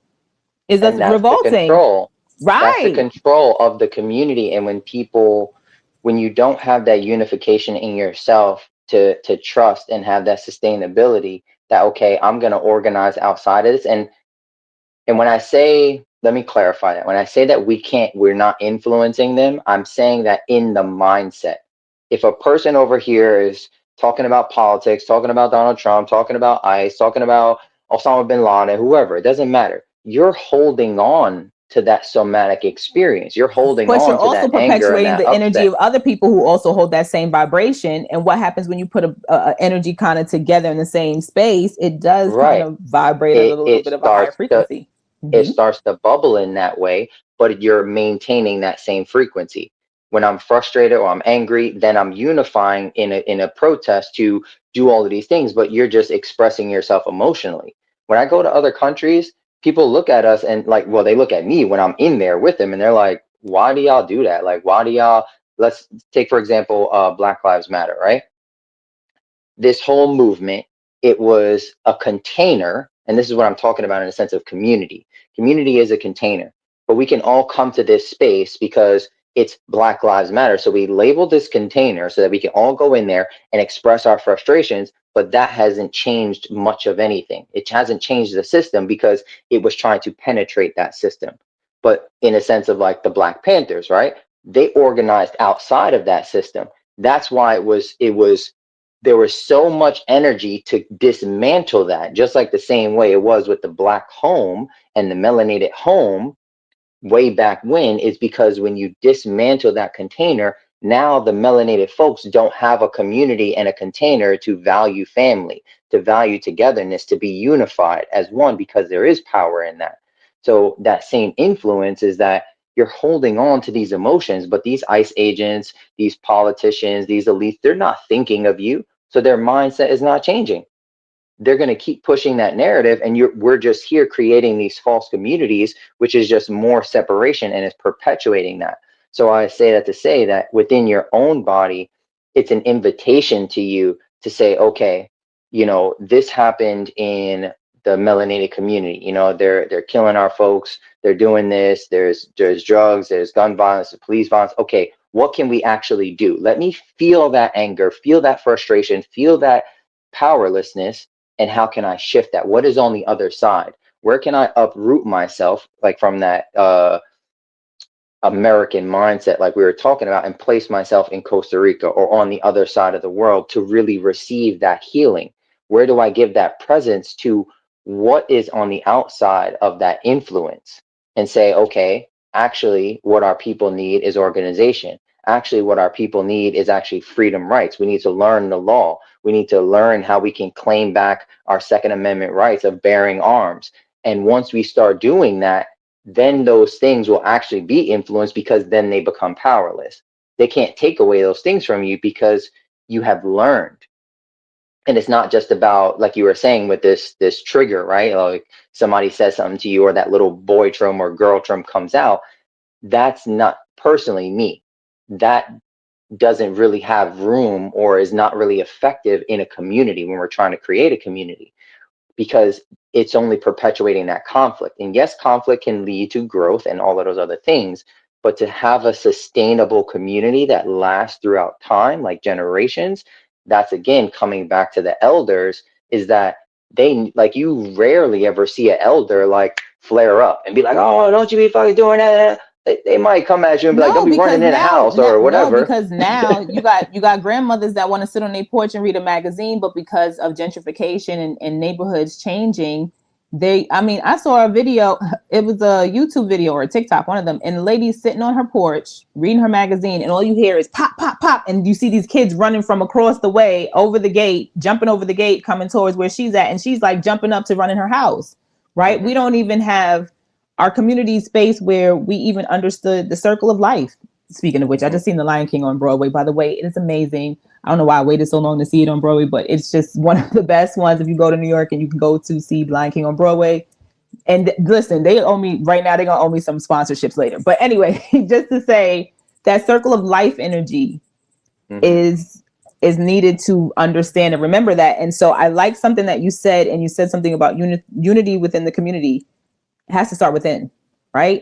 Is us revolting. Control. Right. That's the control of the community. And when you don't have that unification in yourself to trust and have that sustainability that, okay, I'm going to organize outside of this. And when I say, let me clarify that. When I say that we're not influencing them, I'm saying that in the mindset. If a person over here is talking about politics, talking about Donald Trump, talking about ICE, talking about Osama bin Laden, whoever, it doesn't matter. You're holding on to that somatic experience. You're holding on to that anger. But you're also perpetuating the energy of other people who also hold that same vibration. And what happens when you put a energy kind of together in the same space? It does kind of vibrate a little bit of a higher frequency. It starts to bubble in that way, but you're maintaining that same frequency. When I'm frustrated or I'm angry, then I'm unifying in a protest to do all of these things, but you're just expressing yourself emotionally. When I go to other countries, people look at us and they look at me when I'm in there with them and they're like, why do y'all do that? Like, why do y'all, let's take, for example, Black Lives Matter, right? This whole movement, it was a container. And this is what I'm talking about in a sense of community. Community is a container, but we can all come to this space because it's Black Lives Matter. So we labeled this container so that we can all go in there and express our frustrations, but that hasn't changed much of anything. It hasn't changed the system because it was trying to penetrate that system. But in a sense of like the Black Panthers, right? They organized outside of that system. That's why there was so much energy to dismantle that, just like the same way it was with the Black home and the melanated home way back when, is because when you dismantle that container, now the melanated folks don't have a community and a container to value family, to value togetherness, to be unified as one, because there is power in that. So that same influence is that you're holding on to these emotions, but these ICE agents, these politicians, these elites, they're not thinking of you. So their mindset is not changing. they're going to keep pushing that narrative, and we're just here creating these false communities, which is just more separation and is perpetuating that. So I say that to say that within your own body, it's an invitation to you to say, okay, this happened in the melanated community. They're killing our folks. They're doing this. There's drugs. There's gun violence. Police violence. Okay, what can we actually do? Let me feel that anger, feel that frustration, feel that powerlessness, and how can I shift that? What is on the other side? Where can I uproot myself, like from that American mindset, like we were talking about, and place myself in Costa Rica or on the other side of the world to really receive that healing? Where do I give that presence to what is on the outside of that influence and say, okay, actually, what our people need is organization. Actually, what our people need is actually freedom rights. We need to learn the law. We need to learn how we can claim back our Second Amendment rights of bearing arms. And once we start doing that, then those things will actually be influenced, because then they become powerless. They can't take away those things from you because you have learned. And it's not just about, like you were saying, with this trigger, right? Like somebody says something to you, or that little boy trum or girl trum comes out. That's not personally me. That doesn't really have room, or is not really effective in a community when we're trying to create a community, because it's only perpetuating that conflict. And yes, conflict can lead to growth and all of those other things, but to have a sustainable community that lasts throughout time, like generations, that's again coming back to the elders, is that they, like, you rarely ever see an elder like flare up and be like, oh, don't you be fucking doing that. They might come at you and be like, No, don't be because running in a now, house or no, whatever. because now you got grandmothers that want to sit on their porch and read a magazine, but because of gentrification and neighborhoods changing, I saw a video. It was a YouTube video or a TikTok, one of them, and the lady's sitting on her porch reading her magazine, and all you hear is pop, pop, pop, and you see these kids running from across the way over the gate, jumping over the gate, coming towards where she's at, and she's like jumping up to run in her house. Right? We don't even have our community space where we even understood the circle of life. Speaking of which, I just seen The Lion King on Broadway. By the way, it is amazing. I don't know why I waited so long to see it on Broadway, but it's just one of the best ones. If you go to New York and you can go to see Lion King on Broadway. And listen, they owe me right now. They're gonna owe me some sponsorships later. But anyway, just to say that circle of life energy is needed to understand and remember that. And so I like something that you said, and you said something about unity within the community. It has to start within, right?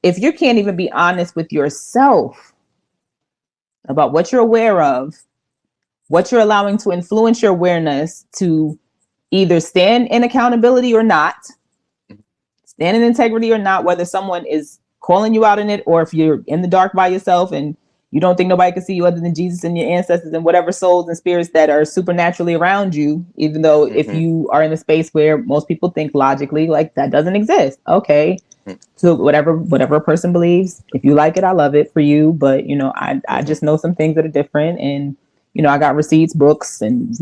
If you can't even be honest with yourself about what you're aware of, what you're allowing to influence your awareness to either stand in accountability or not, stand in integrity or not, whether someone is calling you out in it, or if you're in the dark by yourself and you don't think nobody can see you other than Jesus and your ancestors and whatever souls and spirits that are supernaturally around you, even though if you are in a space where most people think logically, like that doesn't exist. Okay. So whatever a person believes, if you like it, I love it for you. But, I just know some things that are different. And, I got receipts, books, and,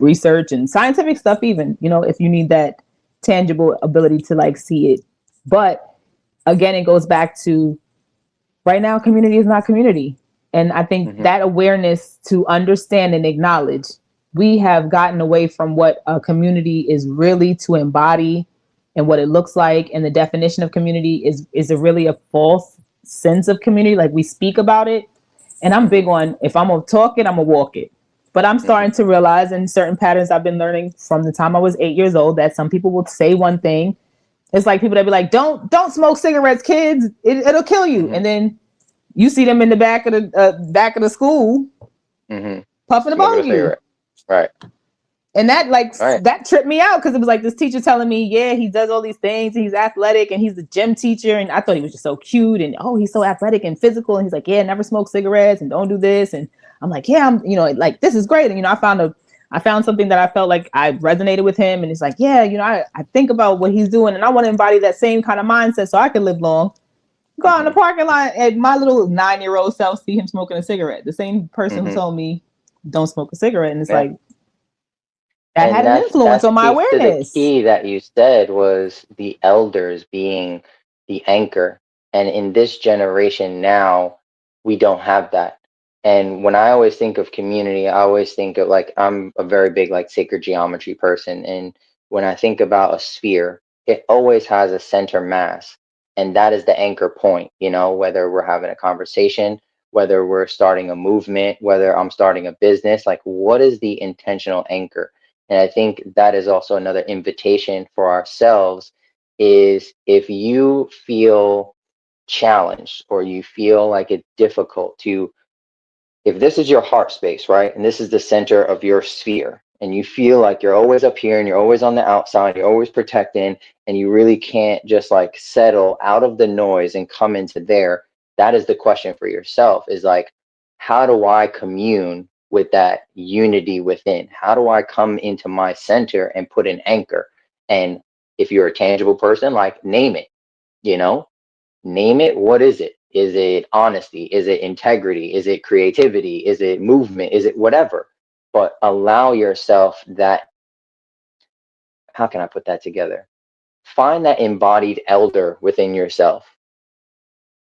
research and scientific stuff, even, if you need that tangible ability to like see it. But again, it goes back to right now, community is not community. And I think that awareness to understand and acknowledge, we have gotten away from what a community is really to embody and what it looks like. And the definition of community is a really a false sense of community. Like we speak about it. And I'm big on, if I'm going to talk it, I'm going to walk it. But I'm starting to realize in certain patterns I've been learning from the time I was 8 years old that some people will say one thing. It's like people that be like, don't smoke cigarettes, kids. It'll kill you. And then you see them in the back of the school puffing a bogey. Right. And that that tripped me out, because it was like this teacher telling me, yeah, he does all these things and he's athletic and he's a gym teacher. And I thought he was just so cute and, oh, he's so athletic and physical. And he's like, yeah, never smoke cigarettes and don't do this. And I'm like, yeah, I'm, like, this is great. And, I found something that I felt like I resonated with him. And it's like, yeah, I think about what he's doing and I want to embody that same kind of mindset so I can live long. Go out in the parking lot and my little 9-year-old self see him smoking a cigarette. The same person who told me don't smoke a cigarette. And it's like, that had an influence on my awareness. The key that you said was the elders being the anchor. And in this generation now, we don't have that. And when I always think of community, I always think of like, I'm a very big like sacred geometry person. And when I think about a sphere, it always has a center mass. And that is the anchor point, you know, whether we're having a conversation, whether we're starting a movement, whether I'm starting a business, like what is the intentional anchor? And I think that is also another invitation for ourselves is if you feel challenged or you feel like it's difficult to, if this is your heart space, right? And this is the center of your sphere, and you feel like you're always up here and you're always on the outside, you're always protecting, and you really can't just like settle out of the noise and come into there, that is the question for yourself is like, how do I commune with that unity within? How do I come into my center and put an anchor? And if you're a tangible person, like name it, you know, name it. What is it? Is it honesty? Is it integrity? Is it creativity? Is it movement? Is it whatever? But allow yourself that, how can I put that together? Find that embodied elder within yourself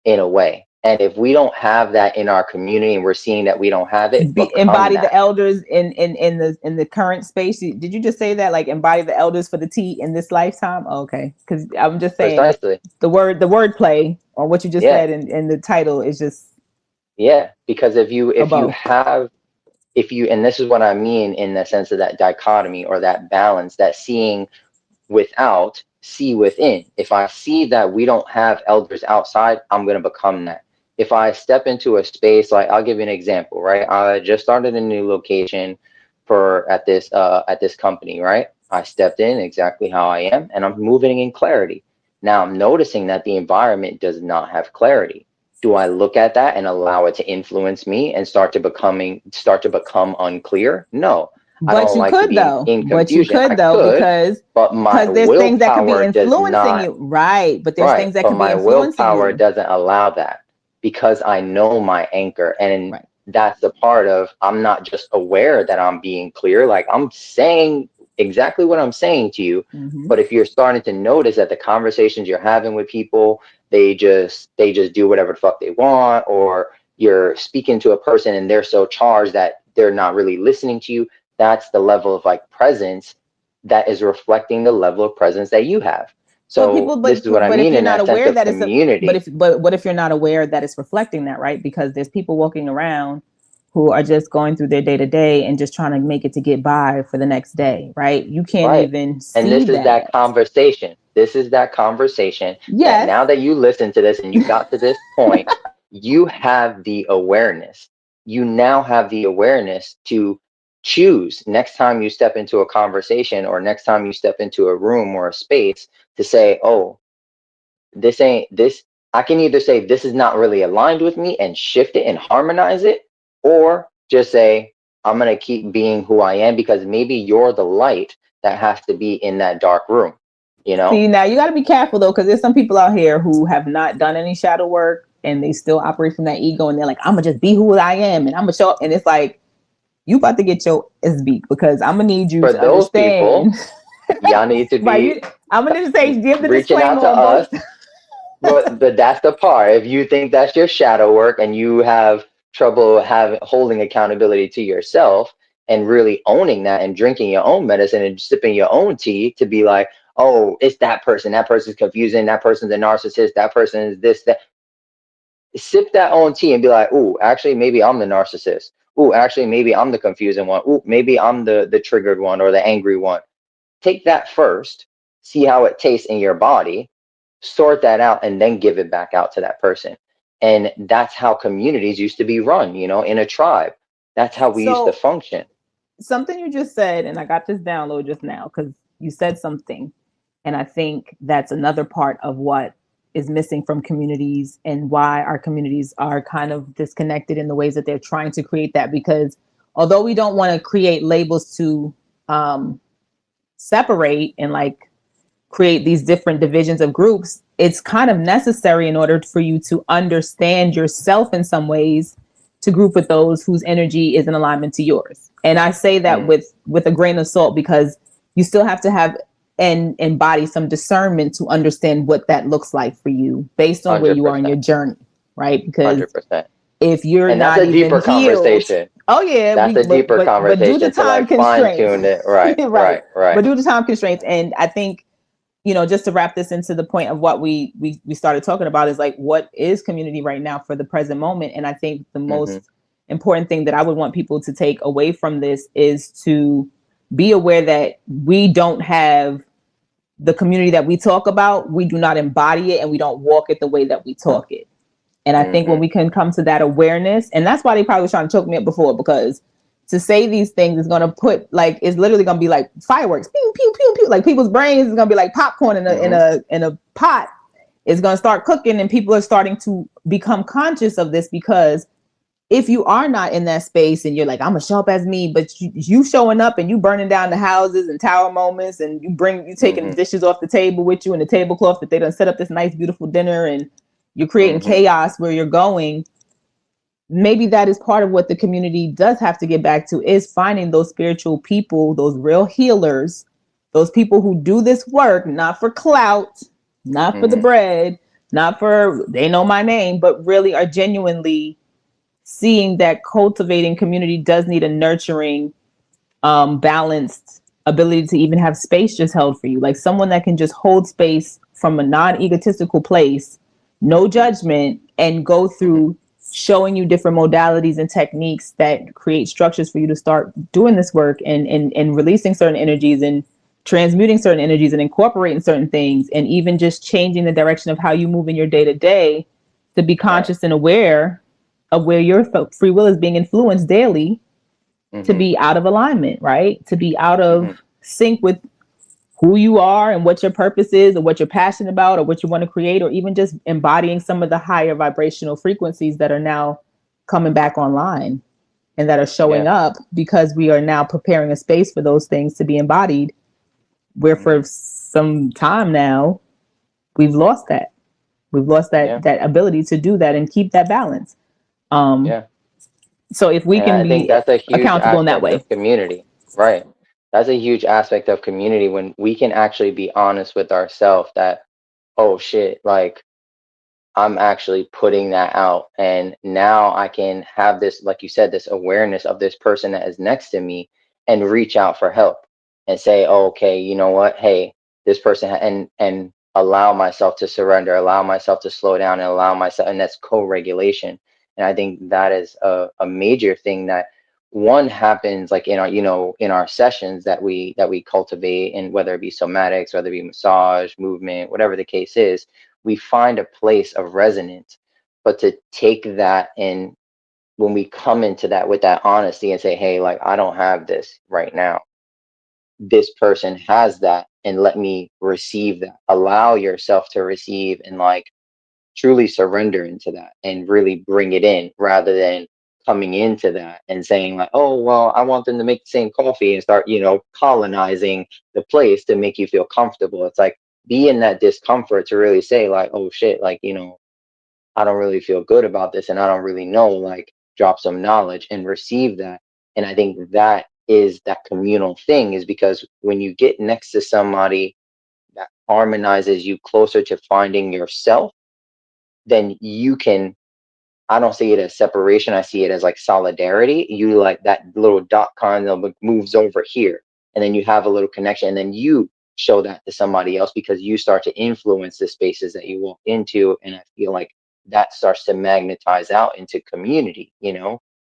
in a way. And if we don't have that in our community and we're seeing that we don't have it, become Embody the that. elders in the current space. Did you just say that, like embody the elders for the T in this lifetime? Oh, okay, because I'm just saying Precisely. the word play on what you just Yeah. said, and the title is just Yeah. Because if you above. have, if you, and this is what I mean in the sense of that dichotomy or that balance, that seeing without, see within. If I see that we don't have elders outside, I'm going to become that. If I step into a space, like I'll give you an example, right? I just started a new location for at this company, right? I stepped in exactly how I am and I'm moving in clarity. Now I'm noticing that the environment does not have clarity. Do I look at that and allow it to influence me and start to become unclear? No. I But don't you like to could be though. in But you confusion. I could though, could, but my because there's things that could be willpower does influencing not, you, right? But there's right, things that but could be my influencing willpower you, doesn't allow that because I know my anchor. And right? that's the part of, I'm not just aware that I'm being clear, like I'm saying exactly what I'm saying to you. Mm-hmm. But if you're starting to notice that the conversations you're having with people, they just do whatever the fuck they want, or you're speaking to a person and they're so charged that they're not really listening to you, that's the level of like presence that is reflecting the level of presence that you have. But So people, this is what I but if mean you're in not that sense aware of that it's a, community. but what if you're not aware that it's reflecting that, right? Because there's people walking around who are just going through their day to day and just trying to make it to get by for the next day, right? You can't Right. even And see this is that that. conversation. This is that conversation that Yes, now that you listen to this and you got to this point, you have the awareness. You now have the awareness to choose next time you step into a conversation or next time you step into a room or a space to say, oh, this ain't this. I can either say this is not really aligned with me and shift it and harmonize it, or just say I'm gonna keep being who I am because maybe you're the light that has to be in that dark room, you know? see, now you got to be careful though, because there's some people out here who have not done any shadow work and they still operate from that ego, and they're like, I'm gonna just be who I am and I'm gonna show up, and it's like, you about to get your ass beat, because I'm gonna need you For to those understand. people, y'all need to Right, be I'm gonna just say, give the reaching out disclaimer to on us. both. But that's the part. If you think that's your shadow work and you have trouble holding accountability to yourself and really owning that and drinking your own medicine and sipping your own tea to be like, oh, it's that person. That person's confusing. That person's a narcissist. That person is this, that. Sip that own tea and be like, ooh, actually, maybe I'm the narcissist. Ooh, actually, maybe I'm the confusing one. Ooh, maybe I'm the triggered one or the angry one. Take that first, see how it tastes in your body, sort that out, and then give it back out to that person. And that's how communities used to be run, you know, in a tribe. That's how we used to So function. something you just said, and I got this download just now because you said something, and I think that's another part of what is missing from communities and why our communities are kind of disconnected in the ways that they're trying to create that. Because although we don't want to create labels to um, separate and like create these different divisions of groups, it's kind of necessary in order for you to understand yourself in some ways, to group with those whose energy is in alignment to yours. And I say that Mm, with a grain of salt, because you still have to have and embody some discernment to understand what that looks like for you based on where you are in 100%. your journey, right? Because 100%. if you're And that's not a even deeper healed. conversation. Oh yeah, That's a deeper but due to conversation to time like fine constraints, tune it. Right, right? right, right. But due to time constraints, and I think, just to wrap this into the point of what we started talking about is like, what is community right now for the present moment? And I think the Mm-hmm. most important thing that I would want people to take away from this is to be aware that we don't have the community that we talk about. We do not embody it, and we don't walk it the way that we talk it. And I think when Mm-hmm. we can come to that awareness, and that's why they probably was trying to choke me up before, because to say these things is going to put, like, it's literally going to be like fireworks, pew pew pew pew, like people's brains is going to be like popcorn in a pot. It's going to start cooking, and people are starting to become conscious of this, because if you are not in that space and you're like, I'm gonna show up as me, but you showing up and you burning down the houses and tower moments, and you taking the Mm-hmm. dishes off the table with you and the tablecloth that they done set up this nice beautiful dinner, and you're creating Mm-hmm. chaos where you're going. Maybe that is part of what the community does have to get back to, is finding those spiritual people, those real healers, those people who do this work, not for clout, not for the Mm-hmm. bread, not for they know my name, but really are genuinely seeing that cultivating community does need a nurturing, balanced ability to even have space just held for you. Like someone that can just hold space from a non-egotistical place, no judgment, and go Mm-hmm. through showing you different modalities and techniques that create structures for you to start doing this work, and releasing certain energies, and transmuting certain energies, and incorporating certain things, and even just changing the direction of how you move in your day to day, to be Right. conscious and aware of where your free will is being influenced daily, to Mm-hmm. be out of alignment, right? To be out Mm-hmm. of sync with who you are and what your purpose is, or what you're passionate about, or what you want to create, or even just embodying some of the higher vibrational frequencies that are now coming back online and that are showing Yeah. up, because we are now preparing a space for those things to be embodied, where Mm-hmm. for some time now we've lost that. We've lost Yeah. that ability to do that and keep that balance. Um, Yeah. so if we And can I think be that's a huge accountable in that aspect way. of community. Right. That's a huge aspect of community when we can actually be honest with ourselves that, oh shit, like I'm actually putting that out. And now I can have this, like you said, this awareness of this person that is next to me, and reach out for help and say, oh, okay, you know what? Hey, this person, and allow myself to surrender, allow myself to slow down, and allow myself, and that's co-regulation. And I think that is a major thing that one happens like in our, in our sessions that we cultivate, and whether it be somatics, whether it be massage, movement, whatever the case is, we find a place of resonance. But to take that, and when we come into that with that honesty and say, hey, like I don't have this right now, this person has that, and let me receive that. Allow yourself to receive, and like truly surrender into that, and really bring it in, rather than coming into that and saying like, oh well, I want them to make the same coffee, and start colonizing the place to make you feel comfortable. It's like, be in that discomfort to really say like, oh shit, like I don't really feel good about this, and I don't really know, like drop some knowledge and receive that. And I think that is that communal thing, is because when you get next to somebody that harmonizes you closer to finding yourself, then you can, I don't see it as separation. I see it as like solidarity. You like that little dot kind of like moves over here, and then you have a little connection, and then you show that to somebody else, because you start to influence the spaces that you walk into. And I feel like that starts to magnetize out into community,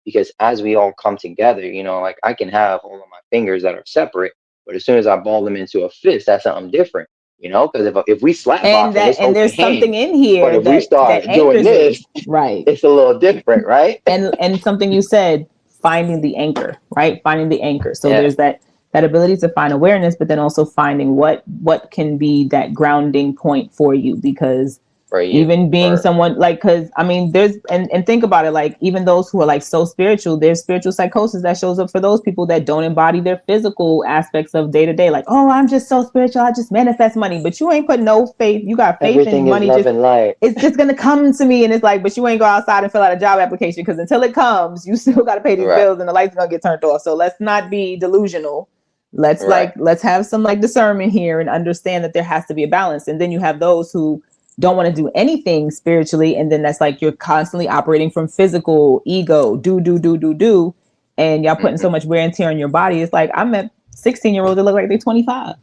because as we all come together, like I can have all of my fingers that are separate, but as soon as I ball them into a fist, that's something different, because if we slap And boxing, that, it's and open there's something hand. in But here if we that start doing anchors me, this, right? it's a little different, right? And something you said, finding the anchor, right? Finding the anchor. So Yeah, there's that ability to find awareness, but then also finding what can be that grounding point for you. Because for you, even being for someone like, because I mean, there's, and think about it, like even those who are like so spiritual, there's spiritual psychosis that shows up for those people that don't embody their physical aspects of day to day. Like, oh, I'm just so spiritual, I just manifest money, but you ain't put no faith. You got faith in everything is money, love just and light. it's just gonna come to me. And it's like, but you ain't go outside and fill out a job application, because until it comes, you still got to pay these Right, bills and the lights are gonna get turned off. So let's not be delusional. right. Let's have some like discernment here and understand that there has to be a balance. And then you have those who don't want to do anything spiritually. And then that's like, you're constantly operating from physical ego, do. And y'all putting so much wear and tear on your body. It's like, I met 16-year-olds that look like they're 25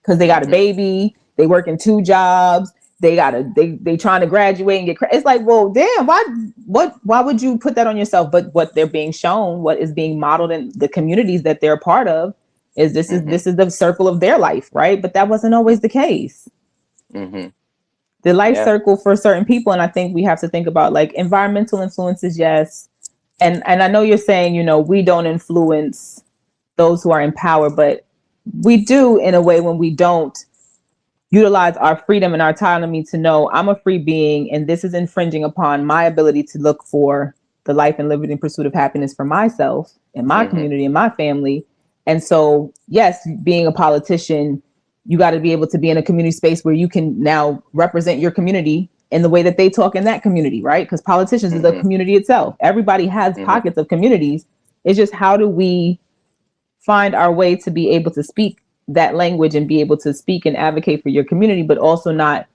because they got a baby, they work in 2 jobs, they trying to graduate and get it's like, well, damn, why would you put that on yourself? But what they're being shown, what is being modeled in the communities that they're a part of, is this is the circle of their life, right? But that wasn't always the case. The life circle for certain people. And I think we have to think about like environmental influences. Yes. And I know you're saying, you know, we don't influence those who are in power, but we do in a way when we don't utilize our freedom and our autonomy to know I'm a free being and this is infringing upon my ability to look for the life and liberty and pursuit of happiness for myself and my community and my family. And so, yes, being a politician, you got to be able to be in a community space where you can now represent your community in the way that they talk in that community, right? Because politicians is a community itself. Everybody has pockets of communities. It's just, how do we find our way to be able to speak that language and be able to speak and advocate for your community, but also not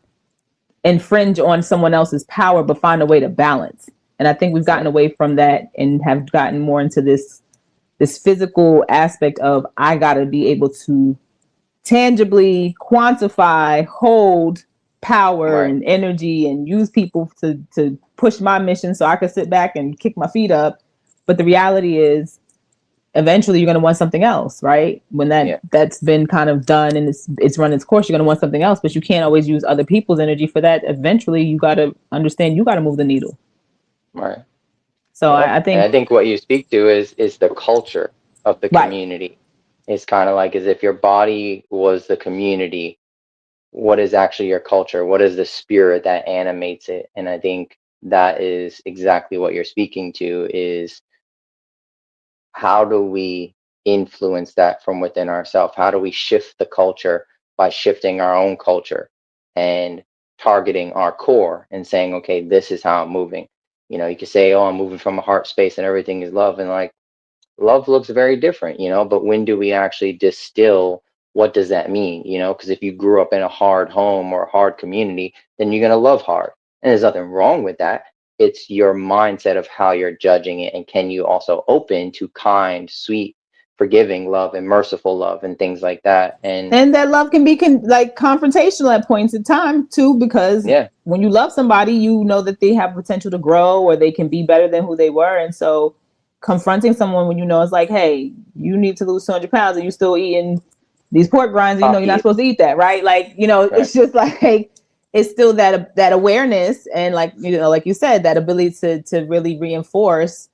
infringe on someone else's power, but find a way to balance. And I think we've gotten away from that and have gotten more into this physical aspect of, I got to be able to tangibly quantify, hold power and energy and use people to push my mission so I could sit back and kick my feet up. But the reality is, eventually you're going to want something else, right? When that's been kind of done and it's run its course, you're going to want something else, but you can't always use other people's energy for that. Eventually you got to understand, you got to move the needle. Right. So I think what you speak to is the culture of the community. It's kind of like as if your body was the community. What is actually your culture? What is the spirit that animates it? And I think that is exactly what you're speaking to, is how do we influence that from within ourselves? How do we shift the culture by shifting our own culture and targeting our core and saying, okay, this is how I'm moving. You know, you could say, oh, I'm moving from a heart space and everything is love. And like, love looks very different, you know, but when do we actually distill what does that mean? You know, because if you grew up in a hard home or a hard community, then you're going to love hard. And there's nothing wrong with that. It's your mindset of how you're judging it. And can you also open to kind, sweet, forgiving love and merciful love and things like that? And that love can be like confrontational at points in time too, because when you love somebody, you know that they have potential to grow or they can be better than who they were. And so confronting someone when you know it's like, hey, you need to lose 200 pounds and you're still eating these pork grinds, you know, you're not supposed to eat that, right? Like, you know, it's just like, it's still that awareness. And like, you know, like you said, that ability to really reinforce,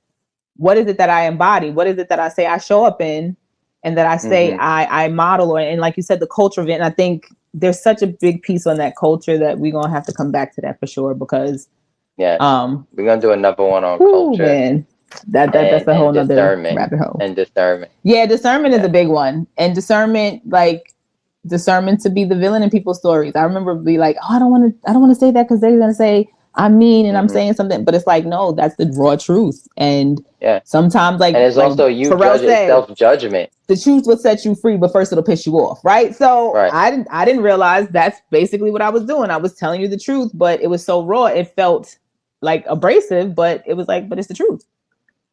what is it that I embody? What is it that I say I show up in? And that I say I model, and like you said, the culture of it. And I think there's such a big piece on that culture that we're going to have to come back to that for sure, because we're going to do another one on culture. Man. That's a whole nother rabbit hole. And discernment. Yeah, discernment is a big one. And discernment to be the villain in people's stories. I remember be like, oh, I don't want to say that because they're going to say I'm mean and I'm saying something, but it's like, no, that's the raw truth. And sometimes like, and it's also you self-judgment. The truth will set you free, but first it'll piss you off, right? So I didn't realize that's basically what I was doing. I was telling you the truth, but it was so raw, it felt like abrasive, but it was like, but it's the truth.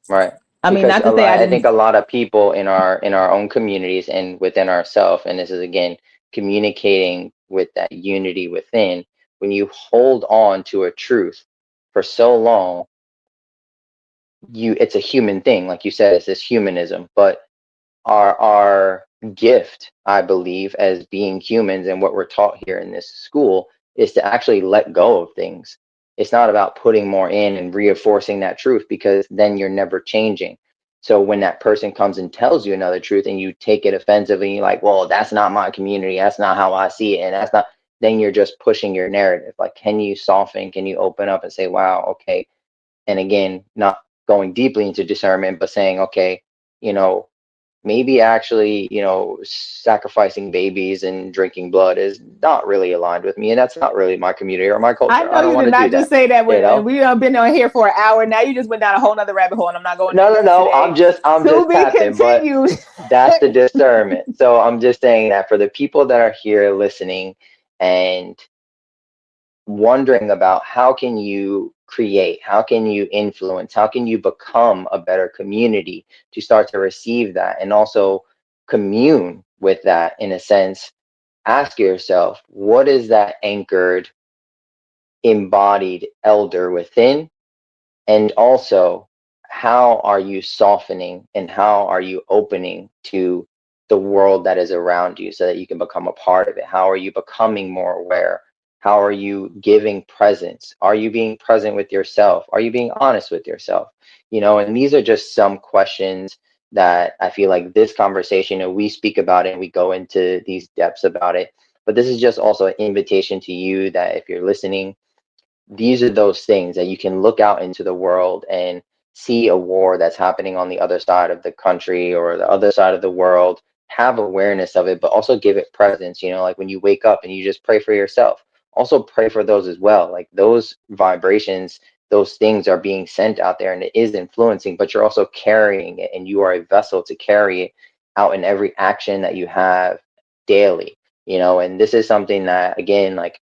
Right. I mean, not to say I think a lot of people in our own communities and within ourselves, and this is again communicating with that unity within, when you hold on to a truth for so long, it's a human thing, like you said, it's this humanism. But our gift, I believe, as being humans and what we're taught here in this school, is to actually let go of things. It's not about putting more in and reinforcing that truth, because then you're never changing. So when that person comes and tells you another truth and you take it offensively, you're like, well, that's not my community, that's not how I see it, and that's not, then you're just pushing your narrative. Like, can you soften, can you open up and say, wow, okay. And again, not going deeply into discernment, but saying, okay, you know, maybe actually, you know, sacrificing babies and drinking blood is not really aligned with me, and that's not really my community or my culture. I know you did not just say that. We have been on here for an hour now. You just went down a whole nother rabbit hole, and I'm not going. No. I'm just tapping, but that's the discernment. So I'm just saying that for the people that are here listening, and wondering about how can you create, how can you influence, how can you become a better community to start to receive that and also commune with that in a sense. Ask yourself, what is that anchored, embodied elder within? And also, how are you softening and how are you opening to the world that is around you so that you can become a part of it? How are you becoming more aware? How are you giving presence? Are you being present with yourself? Are you being honest with yourself? You know, and these are just some questions that I feel like this conversation, and we speak about it and we go into these depths about it. But this is just also an invitation to you that if you're listening, these are those things that you can look out into the world and see a war that's happening on the other side of the country or the other side of the world, have awareness of it, but also give it presence. You know, like when you wake up and you just pray for yourself, also pray for those as well. Like those vibrations, those things are being sent out there and it is influencing, but you're also carrying it and you are a vessel to carry it out in every action that you have daily. You know, and this is something that, again, like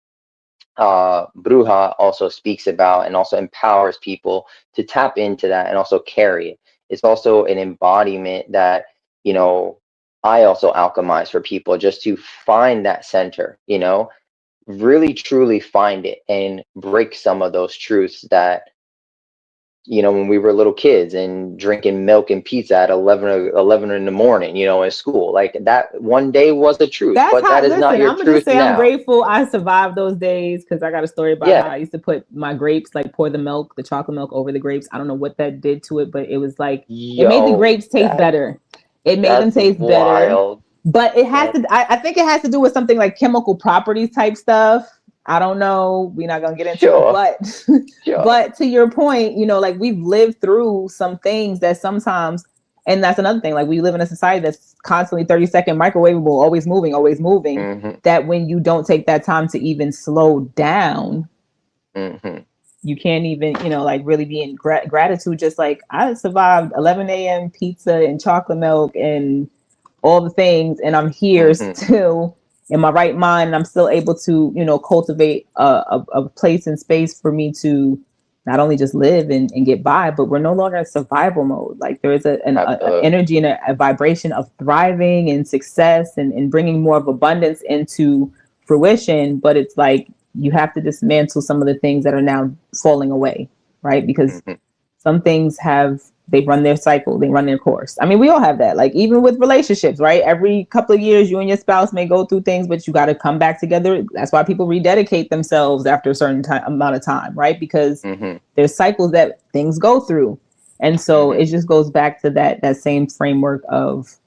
Bruja also speaks about and also empowers people to tap into that and also carry it. It's also an embodiment that, you know, I also alchemize for people just to find that center, you know, really truly find it and break some of those truths that, you know, when we were little kids and drinking milk and pizza at 11 in the morning, you know, in school, like that one day was a truth, That's but that how, is not listen, your I'm gonna just truth say I'm now. grateful I survived those days because I got a story about how Yeah. I used to put my grapes, like pour the milk, the chocolate milk over the grapes. I don't know what that did to it, but it was like, it made the Yo, grapes taste better. It made them that's taste better. wild. But it has That, to, I think it has to do with something like chemical properties type stuff. I don't know. We're not gonna get into it, sure, but sure. but to your point, you know, like we've lived through some things that sometimes, and that's another thing, like we live in a society that's constantly 30-second microwavable, always moving, Mm-hmm, that when you don't take that time to even slow down, mm-hmm, you can't even, you know, like really be in gratitude. Just like I survived 11 a.m. pizza and chocolate milk and all the things, and I'm here mm-hmm. still in my right mind, and I'm still able to, you know, cultivate a place and space for me to not only just live and get by, but we're no longer in survival mode. Like there is a Absolutely. energy and a vibration of thriving and success and bringing more of abundance into fruition. But it's like you have to dismantle some of the things that are now falling away, right? Because Mm-hmm, some things have, they run their cycle, they run their course. I mean, we all have that. Like even with relationships, right? Every couple of years, you and your spouse may go through things, but you got to come back together. That's why people rededicate themselves after a certain amount of time, right? Because mm-hmm, there's cycles that things go through, and so mm-hmm, it just goes back to that same framework of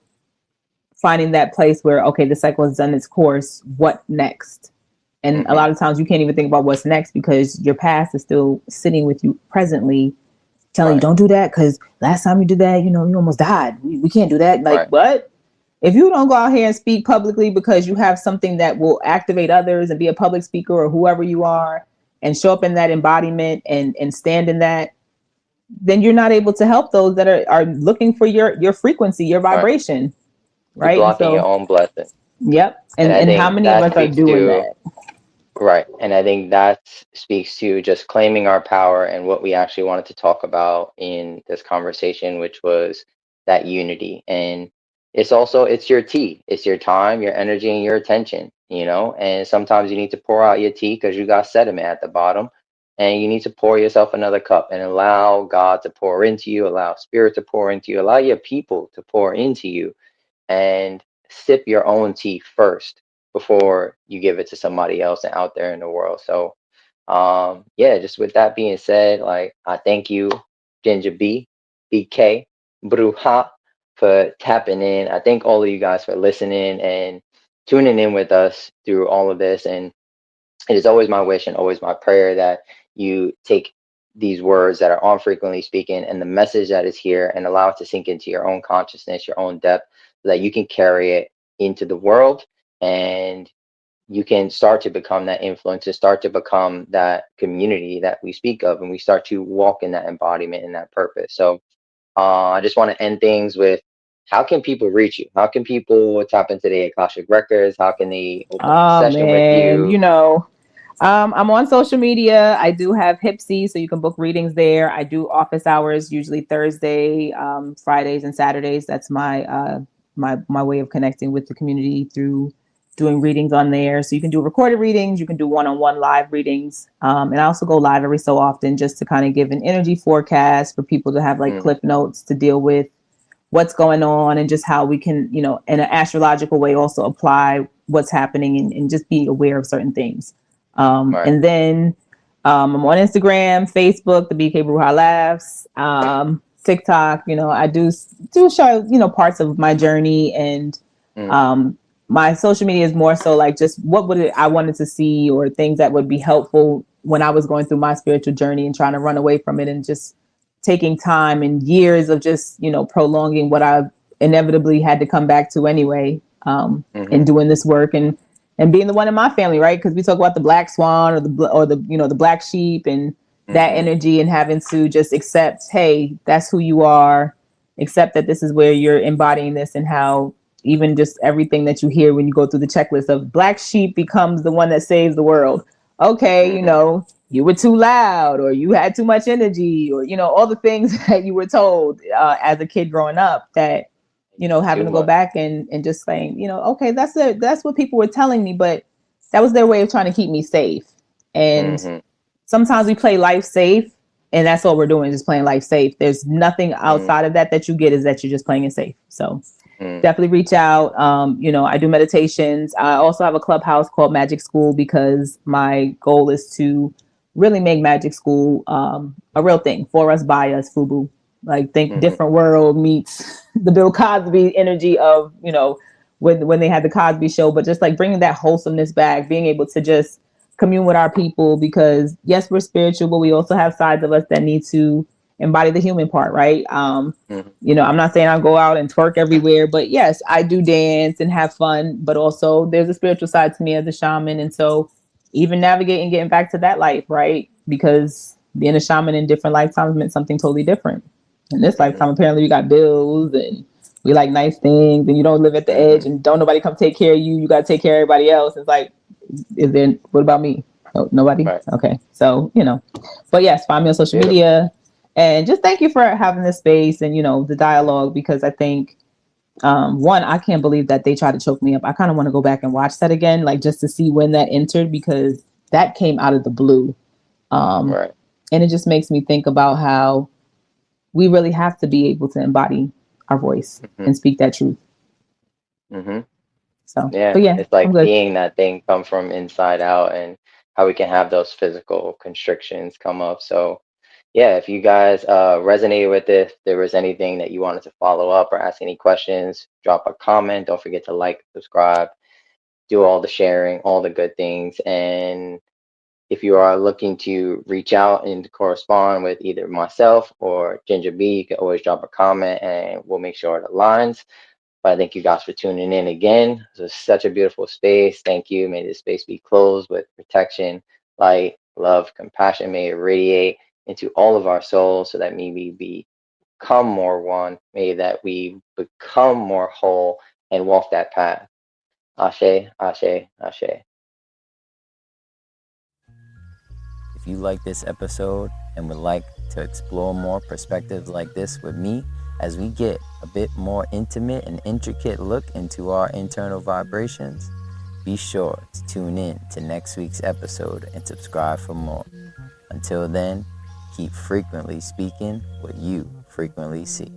finding that place where, okay, the cycle has done its course. What next? And a mm-hmm. lot of times you can't even think about what's next because your past is still sitting with you presently, telling you Right, don't do that because last time you did that, you know, you almost died. We can't do that. Like right, what? If you don't go out here and speak publicly because you have something that will activate others and be a public speaker or whoever you are and show up in that embodiment and stand in that, then you're not able to help those that are looking for your frequency, your right. vibration, You're right? And blocking your so, own blessing. yep. And I And how think many of that us are speaks doing to, that? right. And I think that speaks to just claiming our power and what we actually wanted to talk about in this conversation, which was that unity. And it's also, it's your tea. It's your time, your energy, and your attention, you know? And sometimes you need to pour out your tea because you got sediment at the bottom. And you need to pour yourself another cup and allow God to pour into you, allow spirit to pour into you, allow your people to pour into you, and sip your own tea first before you give it to somebody else and out there in the world. So yeah, just with that being said, like I thank you, Ginger B, BK, Bruja, for tapping in. I thank all of you guys for listening and tuning in with us through all of this. And it is always my wish and always my prayer that you take these words that are on frequently speaking and the message that is here and allow it to sink into your own consciousness, your own depth, so that you can carry it into the world and you can start to become that influence and start to become that community that we speak of, and we start to walk in that embodiment and that purpose. So I just want to end things with, how can people reach you? How can people tap into the Akashic Records? How can they open up a Oh session with man, you? you know, I'm on social media. I do have Hipsy, so you can book readings there. I do office hours, usually Thursday, Fridays, and Saturdays. That's my way of connecting with the community through doing readings on there. So you can do recorded readings, you can do one-on-one live readings, and I also go live every so often just to kind of give an energy forecast for people to have like clip notes to deal with what's going on and just how we can, in an astrological way, also apply what's happening and just be aware of certain things. Right. And then I'm on Instagram, Facebook, the BK Bruja Laughs, TikTok. I do show, parts of my journey, and my social media is more so like just what I wanted to see or things that would be helpful when I was going through my spiritual journey and trying to run away from it, and just taking time and years of just, prolonging what I inevitably had to come back to anyway, and doing this work and being the one in my family, right? Because we talk about the black swan or the black sheep and that energy, and having to just accept, hey, that's who you are, accept that this is where you're embodying this, and how even just everything that you hear when you go through the checklist of black sheep becomes the one that saves the world. Okay, you were too loud, or you had too much energy, or all the things that you were told as a kid growing up, that having to go back and just saying, okay, that's what people were telling me, but that was their way of trying to keep me safe. And sometimes we play life safe, and that's all we're doing, just playing life safe. There's nothing outside of that you get, is that you're just playing it safe. So definitely reach out. I do meditations. I also have a clubhouse called Magic School, because my goal is to really make Magic School a real thing, for us, by us, FUBU. Like, think different world meets the Bill Cosby energy of, when they had the Cosby Show, but just like bringing that wholesomeness back, being able to just commune with our people, because yes, we're spiritual, but we also have sides of us that need to embody the human part, right? I'm not saying I'll go out and twerk everywhere, but yes, I do dance and have fun, but also there's a spiritual side to me as a shaman. And so even navigating, getting back to that life, right? Because being a shaman in different lifetimes meant something totally different. In this lifetime, apparently we got bills and we like nice things, and you don't live at the edge, and don't nobody come take care of you. You got to take care of everybody else. It's like, what about me? No, nobody. Right. Okay. So, but yes, find me on social media, and just thank you for having this space and, the dialogue, because I think, one, I can't believe that they tried to choke me up. I kind of want to go back and watch that again, like just to see when that entered, because that came out of the blue. Right. And it just makes me think about how we really have to be able to embody our voice and speak that truth. So, yeah, it's like being that thing come from inside out, and how we can have those physical constrictions come up. So yeah, if you guys resonated with this, if there was anything that you wanted to follow up or ask any questions, drop a comment. Don't forget to like, subscribe, do all the sharing, all the good things. And if you are looking to reach out and correspond with either myself or Ginger B, you can always drop a comment and we'll make sure it aligns. But I thank you guys for tuning in again. This was such a beautiful space. Thank you. May this space be closed with protection, light, love, compassion. May it radiate into all of our souls, so that may we become more one. May that we become more whole and walk that path. Ashe, ashe, ashe. If you like this episode and would like to explore more perspectives like this with me, as we get a bit more intimate and intricate look into our internal vibrations, be sure to tune in to next week's episode and subscribe for more. Until then, keep frequently speaking what you frequently see.